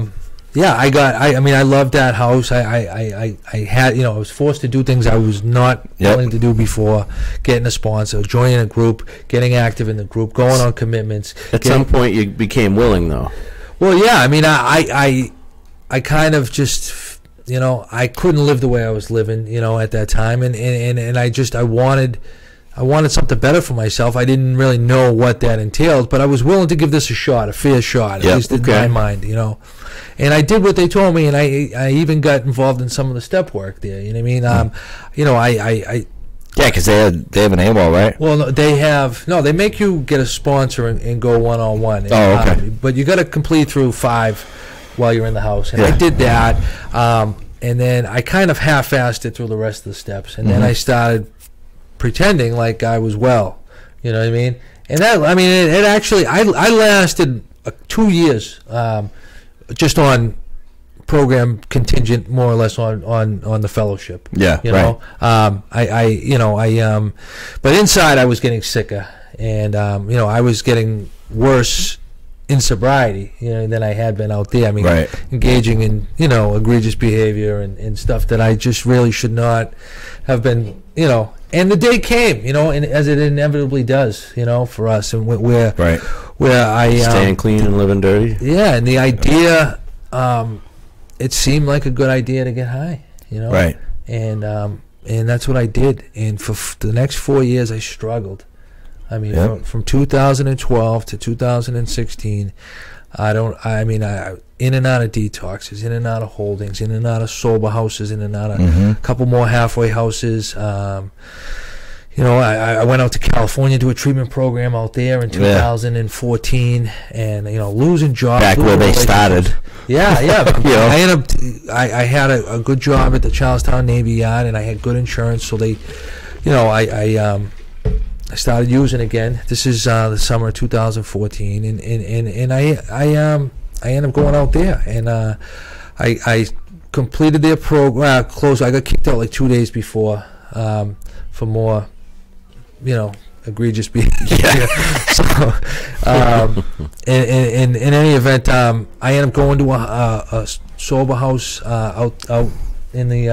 mean, I loved that house. I had, you know, I was forced to do things I was not willing to do before. Getting a sponsor, joining a group, getting active in the group, going on commitments. At some point, you became willing, though. Well, yeah. I mean, I kind of just, you know, I couldn't live the way I was living, you know, at that time, and I wanted something better for myself. I didn't really know what that entailed, but I was willing to give this a shot, a fair shot, at least in my mind, you know. And I did what they told me, and I even got involved in some of the step work there. You know what I mean? You know, I because they have an AWOL, right? Well, no, they make you get a sponsor and go one-on-one. Oh, okay. But you got to complete through 5 while you're in the house, and I did that. And then I kind of half-assed it through the rest of the steps, and then I started pretending like I was well. You know what I mean? And that, I mean, it actually, I lasted 2 years just on program contingent, more or less on the fellowship. Yeah, you know, but inside I was getting sicker, and you know, I was getting worse in sobriety, you know, than I had been out there. I mean, engaging in, you know, egregious behavior and stuff that I just really should not have been, you know. And the day came, you know, and as it inevitably does, you know, for us, and where I staying clean and living dirty. Yeah, and the idea, it seemed like a good idea to get high, you know. Right. And that's what I did. And for the next 4 years, I struggled. I mean, from 2012 to 2016, I in and out of detoxes, in and out of holdings, in and out of sober houses, in and out of a couple more halfway houses. I went out to California to do a treatment program out there in 2014, and losing jobs. Back where they started. Yeah. I had a good job at the Charlestown Navy Yard, and I had good insurance, so they, I started using again. This is the summer of 2014, and I ended up going out there, and I completed their program. Close. I got kicked out like 2 days before for more, egregious behavior. So, in any event, I ended up going to a sober house out in the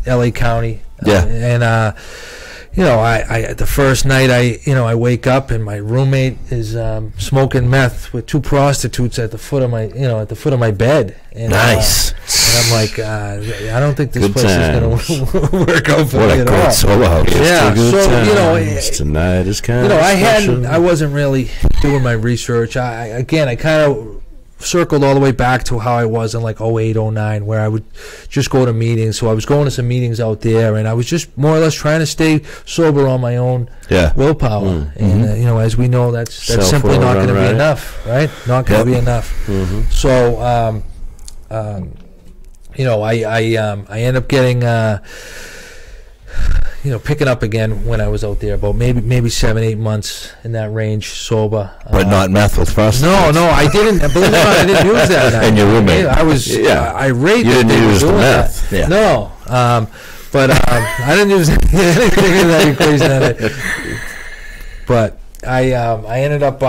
L.A. County. The first night I wake up and my roommate is smoking meth with two prostitutes at the foot of my bed. And, nice. And I'm like, I don't think this place is going to work out for me at all. What a great solo house. Yeah. So tonight is kind of I wasn't really doing my research. I kind of circled all the way back to how I was in like 08, 09, where I would just go to meetings. So I was going to some meetings out there, and I was just more or less trying to stay sober on my own willpower. And as we know, that's simply not going to be enough, right? Not going to be enough. So I end up getting picking up again when I was out there, about maybe 7-8 months in that range, sober. But not meth with prostitutes. No, I didn't. Believe it or not, I didn't use that night. And your roommate. I was irate. You didn't use the meth. Yeah. No, but I didn't use anything in that equation. But I ended up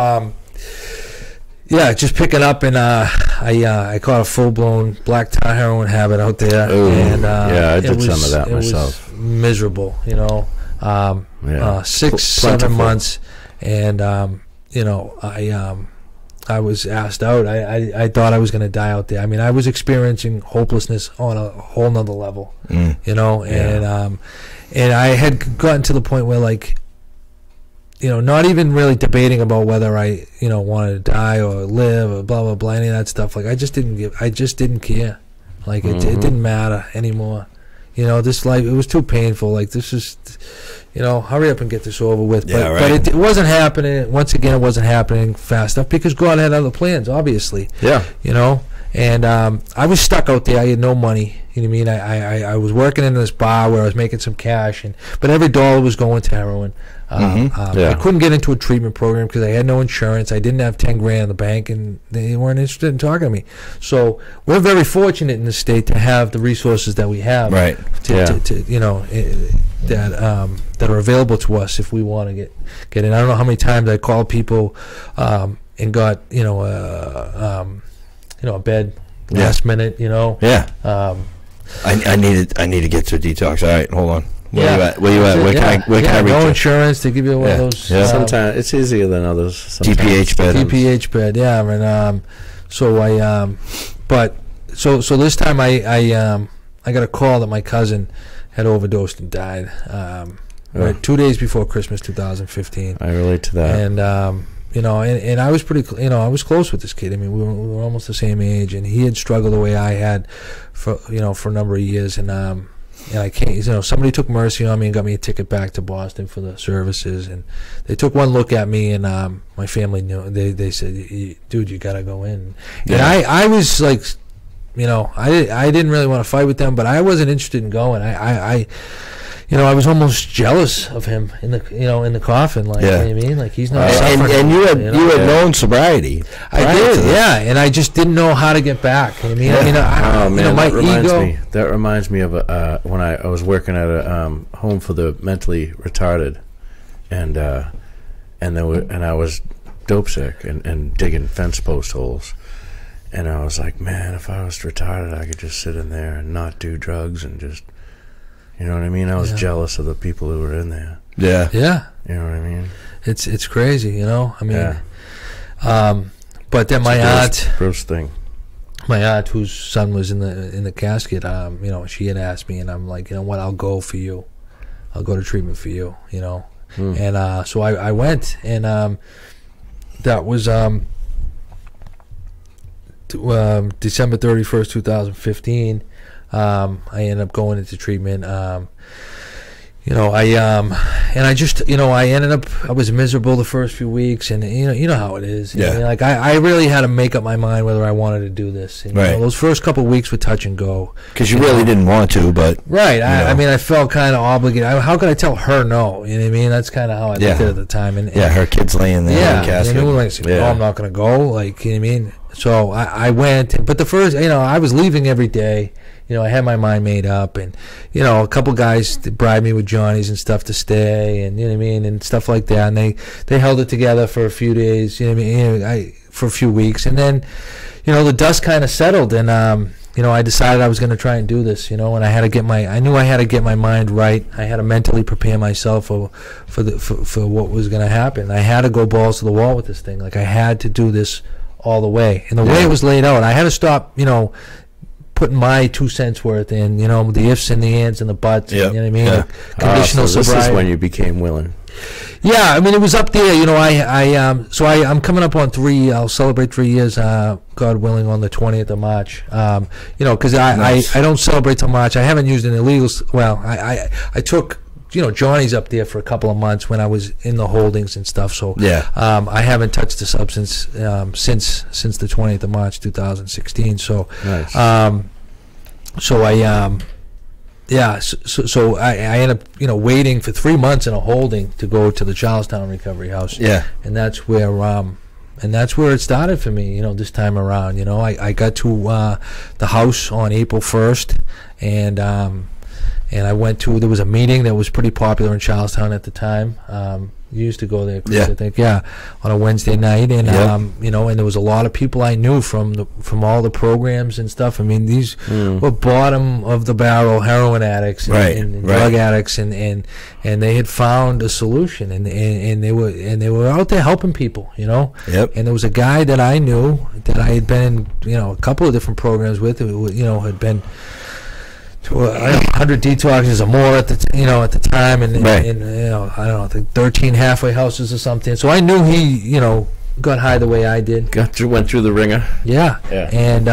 just picking up, and I caught a full-blown black tar heroin habit out there. Ooh. And I did some of that myself. Miserable, 6-7 months, and I was asked out. I thought I was going to die out there. I mean, I was experiencing hopelessness on a whole nother level, and I had gotten to the point where, like, not even really debating about whether I wanted to die or live or blah blah blah, any of that stuff. Like, I just didn't care. Like, it didn't matter anymore. This life, it was too painful. Like, this is, hurry up and get this over with. But it wasn't happening. Once again, it wasn't happening fast enough because God had other plans, obviously. Yeah. And I was stuck out there. I had no money. You know what I mean? I was working in this bar where I was making some cash, but every dollar was going to heroin. I couldn't get into a treatment program because I had no insurance. I didn't have $10,000 in the bank, and they weren't interested in talking to me. So we're very fortunate in this state to have the resources that we have, right? That are available to us if we want to get in. I don't know how many times I called people and got a bed last minute. I need to get to a detox. All right, hold on. Where you at? Where can I reach no you? insurance to give you one of those. Yeah. Sometimes it's easier than others. Sometimes. DPH bed. DPH bed. Yeah. And so I so this time I got a call that my cousin had overdosed and died. Right 2 days before Christmas 2015. I relate to that. And and I was pretty, I was close with this kid. I mean, we were almost the same age, and he had struggled the way I had for a number of years, and I can't, somebody took mercy on me and got me a ticket back to Boston for the services, and they took one look at me, and my family knew. They said, "Dude, you gotta go in." And I was like, I didn't really want to fight with them, but I wasn't interested in going. I was almost jealous of him in the coffin. Like, you know what I mean? Like, he's not suffering. And you had known sobriety. I did, and I just didn't know how to get back. I mean, my ego. That reminds me of when I was working at a home for the mentally retarded, and I was dope sick and digging fence post holes. And I was like, man, if I was retarded, I could just sit in there and not do drugs and just... You know what I mean? I was jealous of the people who were in there. Yeah. Yeah. You know what I mean? It's crazy, I mean, but then my aunt, whose son was in the casket, she had asked me, and I'm like, you know what? I'll go for you. I'll go to treatment for you, And so I went, and that was December 31st, 2015. I ended up going into treatment. I was miserable the first few weeks, and you know how it is. Yeah. I mean, like I really had to make up my mind whether I wanted to do this. And, right. Those first couple of weeks were touch and go. Because you really didn't want to, but right. I mean, I felt kind of obligated. How could I tell her no? You know what I mean? That's kind of how I looked at it at the time. And her kid's laying there in the casket. I'm not going to go. Like, you know what I mean? So I went, but the first, I was leaving every day. I had my mind made up, and a couple guys bribed me with Johnnies and stuff to stay, and you know what I mean, and stuff like that. And they held it together for a few days, you know what I mean, for a few weeks, and then, the dust kind of settled, and I decided I was going to try and do this, and I had to I knew I had to get my mind right. I had to mentally prepare myself for what was going to happen. I had to go balls to the wall with this thing. Like, I had to do this all the way, and the way it was laid out, I had to stop, putting my 2 cents worth in, the ifs and the ands and the buts, you know what I mean? Like conditional so sobriety. This is when you became willing. Yeah, I mean, it was up there, I'm coming up on I'll celebrate 3 years, God willing, on the 20th of March, because I don't celebrate till March. I haven't used an illegal, I took, Johnny's up there for a couple of months when I was in the holdings and stuff. So I haven't touched a substance since the 20th of March, 2016. So nice. So I ended up waiting for 3 months in a holding to go to the Charlestown Recovery House. Yeah, and that's where it started for me. This time around. I got to the house on April 1st, and I went to, there was a meeting that was pretty popular in Charlestown at the time. You used to go there, Chris, I think, on a Wednesday night. And, and there was a lot of people I knew from all the programs and stuff. I mean, these were bottom of the barrel heroin addicts and drug addicts, and they had found a solution, and they were out there helping people, And there was a guy that I knew that I had been in, a couple of different programs with, had been 100 detoxes or more at the time, and I don't know, 13 halfway houses or something. So I knew he, got high the way I did. Went through the ringer. Yeah. And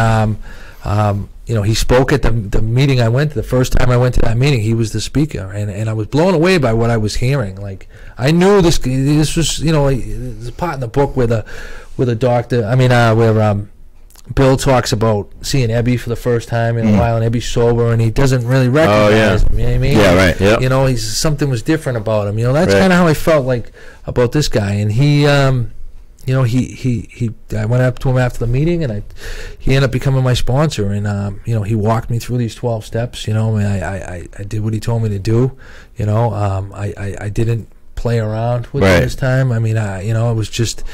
he spoke at the meeting I went to. The first time I went to that meeting, he was the speaker, and I was blown away by what I was hearing. Like, I knew this was, there's a part in the book where the doctor, where Bill talks about seeing Ebby for the first time in a while, and Ebby's sober, and he doesn't really recognize him. You know what I mean? Yeah, right. Yep. Something was different about him. That's kind of how I felt like about this guy. And he, I went up to him after the meeting, and he ended up becoming my sponsor. And he walked me through these 12 steps. I did what he told me to do. I didn't play around with it this time. It was just,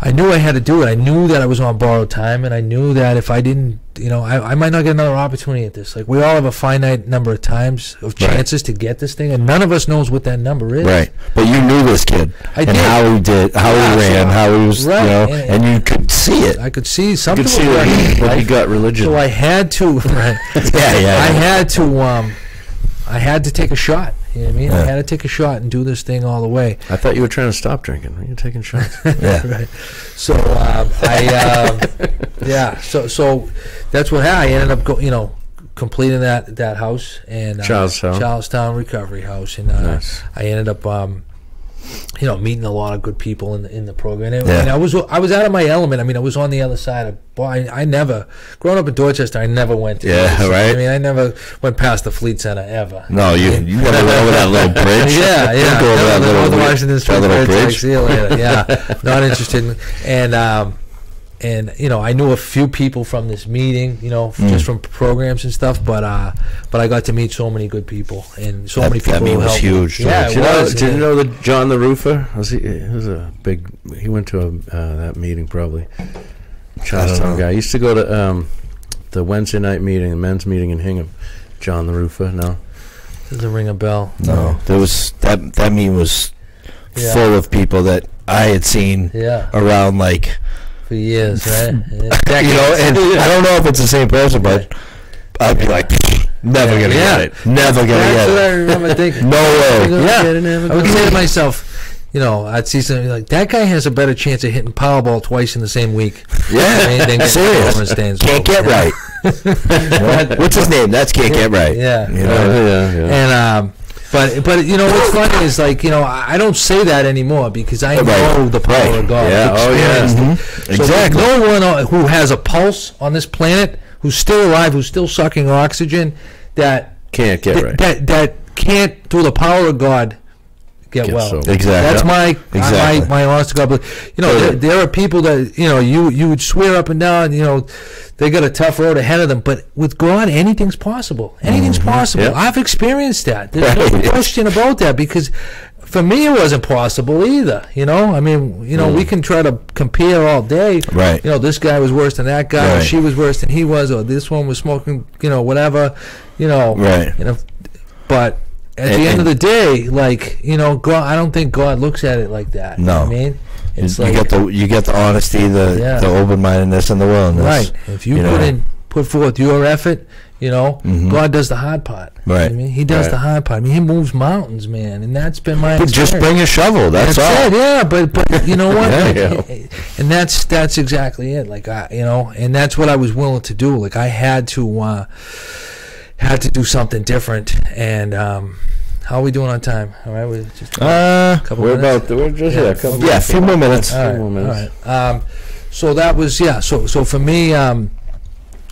I knew I had to do it. I knew that I was on borrowed time, and I knew that if I didn't, I might not get another opportunity at this. Like, we all have a finite number of times of chances to get this thing, and none of us knows what that number is. Right. But you knew this kid. I did. How he ran, how he was, and you could see it. I could see something. You could see what he got religion. So I had to, I had to take a shot. You know what I mean? I had to take a shot and do this thing all the way. I thought you were trying to stop drinking. Were you taking shots? Right. So So that's what happened. I ended up completing that house, and Charlestown Recovery House, and nice. I ended up meeting a lot of good people in the program. And I was out of my element. I was on the other side of. I never, growing up in Dorchester, I never went to. Right. I never went past the Fleet Center ever. No, you never went over that little bridge. Yeah. Go over that little Washington Street bridge. See you later. Yeah, not interested. And I knew a few people from this meeting, just from programs and stuff. But I got to meet so many good people, and so many people. That was huge. Yeah, did you know that John the Roofer? He was a big. He went to that meeting probably. Charlestown guy. He used to go to the Wednesday night meeting, the men's meeting in Hingham. John the Roofer. No, doesn't ring a bell. No, there was that meeting was full of people that I had seen around like. For years, right? And I don't know if it's the same person, but I'd be like, Never gonna get it. Never gonna get it. That's what I remember thinking. No way. Yeah. I would say to myself, I'd see something like that guy has a better chance of hitting Powerball twice in the same week. Yeah, serious. Can't get right. What's his name? That's Can't Get Right. Yeah. And but what's funny is I don't say that anymore because I know the power of God. Yeah. Oh yeah. So Exactly. No one who has a pulse on this planet, who's still alive, who's still sucking oxygen, that can't get right. That can't, through the power of God, get well. Exactly. That's my honest to God. But there are people that you would swear up and down. They got a tough road ahead of them. But with God, anything's possible. Anything's possible. Yep. I've experienced that. There's no question about that because for me it wasn't possible either. We can try to compare all day. Right. This guy was worse than that guy, or she was worse than he was, or this one was smoking. Whatever. Right. But at the end of the day, God, I don't think God looks at it like that. No. I mean, it's you get the honesty, the open-mindedness, and the willingness. Right. If you put forth your effort, God does the hard part. Right. I mean, He does the hard part. I mean, He moves mountains, man, and that's been my experience. Just bring a shovel. That's all. It. Yeah, but you know what? And that's exactly it. And that's what I was willing to do. I had to do something different. And how are we doing on time? All right, we're just a couple minutes. A few more minutes. All right. So that was So for me,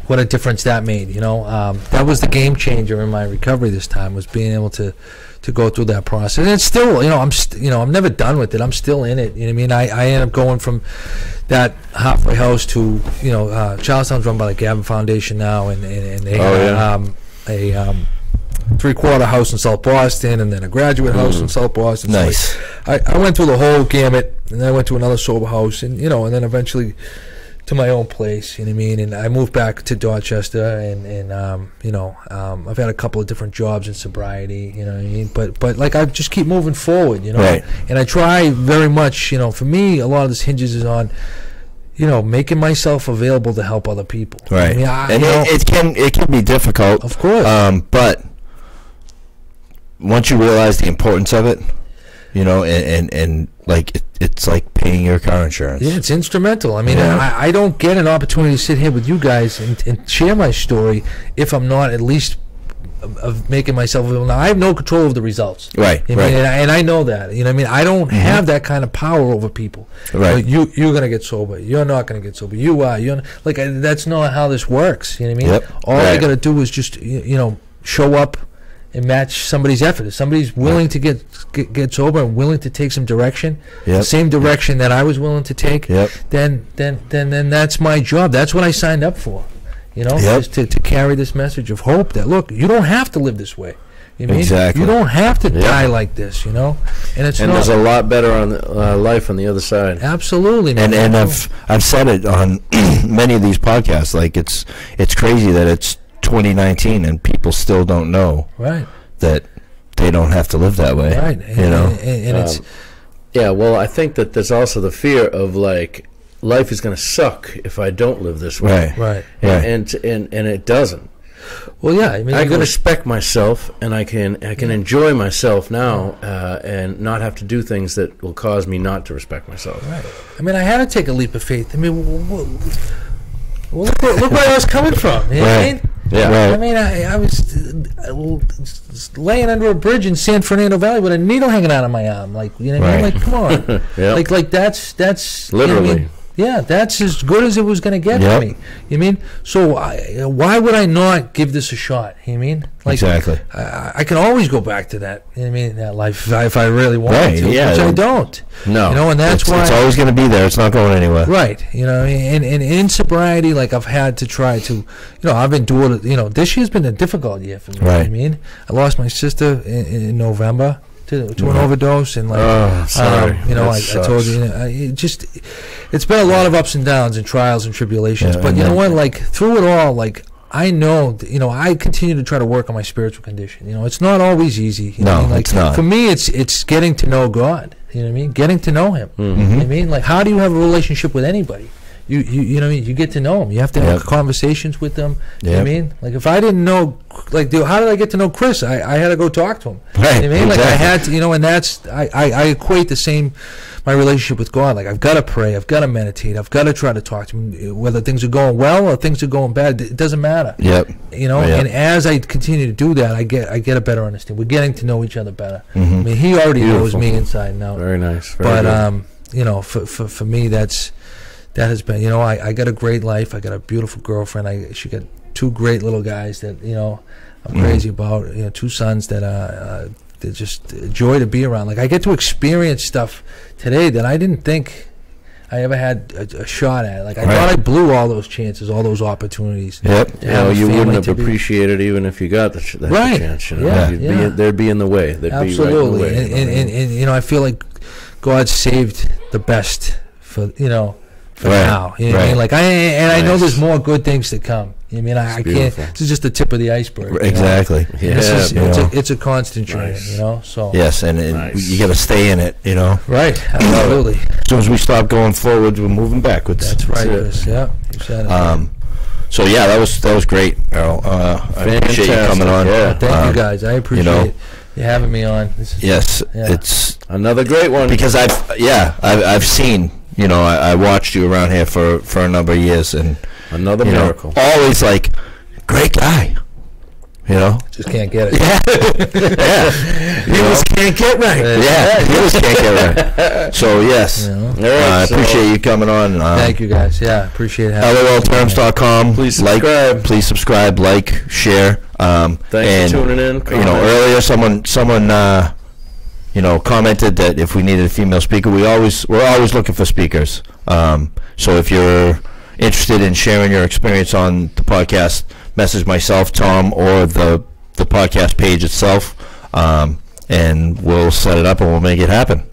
what a difference that made. That was the game changer in my recovery this time, was being able to go through that process. And it's still, I'm never done with it. I'm still in it. I end up going from that halfway house to Charlestown's run by the Gavin Foundation now, and they have a 3/4 house in South Boston, and then a graduate house in South Boston. Nice. So I went through the whole gamut, and then I went to another sober house, and and then eventually to my own place. And I moved back to Dorchester, and I've had a couple of different jobs in sobriety. But I just keep moving forward. Right. And I try very much. For me, a lot of this hinges is on making myself available to help other people. Right. It can be difficult, of course. But once you realize the importance of it, it's like paying your car insurance. Yeah, it's instrumental. I don't get an opportunity to sit here with you guys and share my story if I'm not at least of making myself available. Now, I have no control of the results. Right. And I know that. I don't have that kind of power over people. Right. You're going to get sober. You're not going to get sober. You are. That's not how this works. You know what I mean? Yep. All I got to do is just, show up and match somebody's effort. If somebody's willing to get sober and willing to take some direction, the same direction that I was willing to take, then that's my job. That's what I signed up for. Is to carry this message of hope that, look, you don't have to live this way. Exactly. You don't have to die like this, And there's a lot better on life on the other side. Absolutely, man. And I've said it on many of these podcasts. It's crazy that it's 2019 and people still don't know that they don't have to live that way. Right. And it's well, I think that there's also the fear of life is going to suck if I don't live this way. Right. And it doesn't. Well, yeah. I can respect myself, and I can enjoy myself now, and not have to do things that will cause me not to respect myself. Right. I had to take a leap of faith. Look where I was coming from. You know what I mean? Yeah. I was laying under a bridge in San Fernando Valley with a needle hanging out of my arm. Come on. That's literally. That's as good as it was going to get for me. So why would I not give this a shot? Exactly. I can always go back to that. That life if I really want to, which I don't. No. And that's why it's always going to be there. It's not going anywhere. Right. And in sobriety, I've had to try to, I've endured. This year's been a difficult year for me. Right. I lost my sister in November to an overdose, and sorry. I told you, it's been a lot of ups and downs and trials and tribulations. But you know what? Through it all, I know, I continue to try to work on my spiritual condition. It's not always easy. It's not. For me, it's getting to know God. You know what I mean? Getting to know Him. Mm-hmm. You know what I mean? How do you have a relationship with anybody? you know, you get to know them. You have to have conversations with them. You know what I mean? Like, if I didn't know, like, how did I get to know Chris? I had to go talk to him. Right. You know what I mean? Like, I had to, you know, and that's, I equate the same, my relationship with God. Like, I've got to pray, I've got to meditate, I've got to try to talk to him, whether things are going well or things are going bad. It doesn't matter. Yep. You know, and as I continue to do that, I get a better understanding. We're getting to know each other better. Mm-hmm. I mean, he already knows me inside and out. Very nice. Very good. You know, for me, that has been, you know, I got a great life. I got a beautiful girlfriend. She got 2 great little guys that, you know, I'm crazy about. You know, 2 sons that they're just a joy to be around. Like, I get to experience stuff today that I didn't think I ever had a shot at. Like, I thought I blew all those chances, all those opportunities. Yep. You know, you wouldn't have appreciated even if you got the chance. You know? They'd be in the way. They'd Absolutely. be right in the way. And you know, I feel like God saved the best for, you know, for now. You know what I mean? Like, I know there's more good things to come. You know what I mean? I can't. This is just the tip of the iceberg. Exactly. You know? It's a constant journey. You know. So. Yes, and you got to stay in it. You know. Right. Absolutely. As soon as we stop going forward, we're moving backwards. That's right, Chris. Yeah. You said it. So yeah, that was great, Errol. I appreciate you coming on. Yeah. Thank you guys. I appreciate you having me on. It's another great one because I've seen. You know, I watched you around here for a number of years, and another miracle. Always like, great guy. You know, just can't get it. He just can't get right. He just can't get right. So yes, I appreciate you coming on. Thank you guys. Yeah, appreciate having me. LOLTerms.com. Please subscribe. Please subscribe, like, share. Thanks for tuning in. You know, earlier someone you know, commented that if we needed a female speaker, we're always looking for speakers. So if you're interested in sharing your experience on the podcast, message myself, Tom, or the podcast page itself, and we'll set it up and we'll make it happen.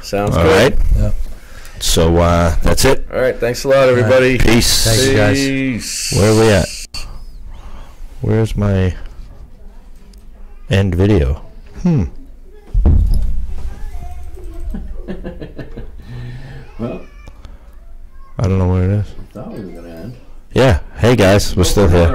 Sounds all good. Right? Yep. So that's it. All right. Thanks a lot, everybody. Right. Peace. Thank you, guys. Where are we at? Where's my end video? Well, I don't know where it is. I thought we were going to end. Yeah. Hey, guys. We're still here.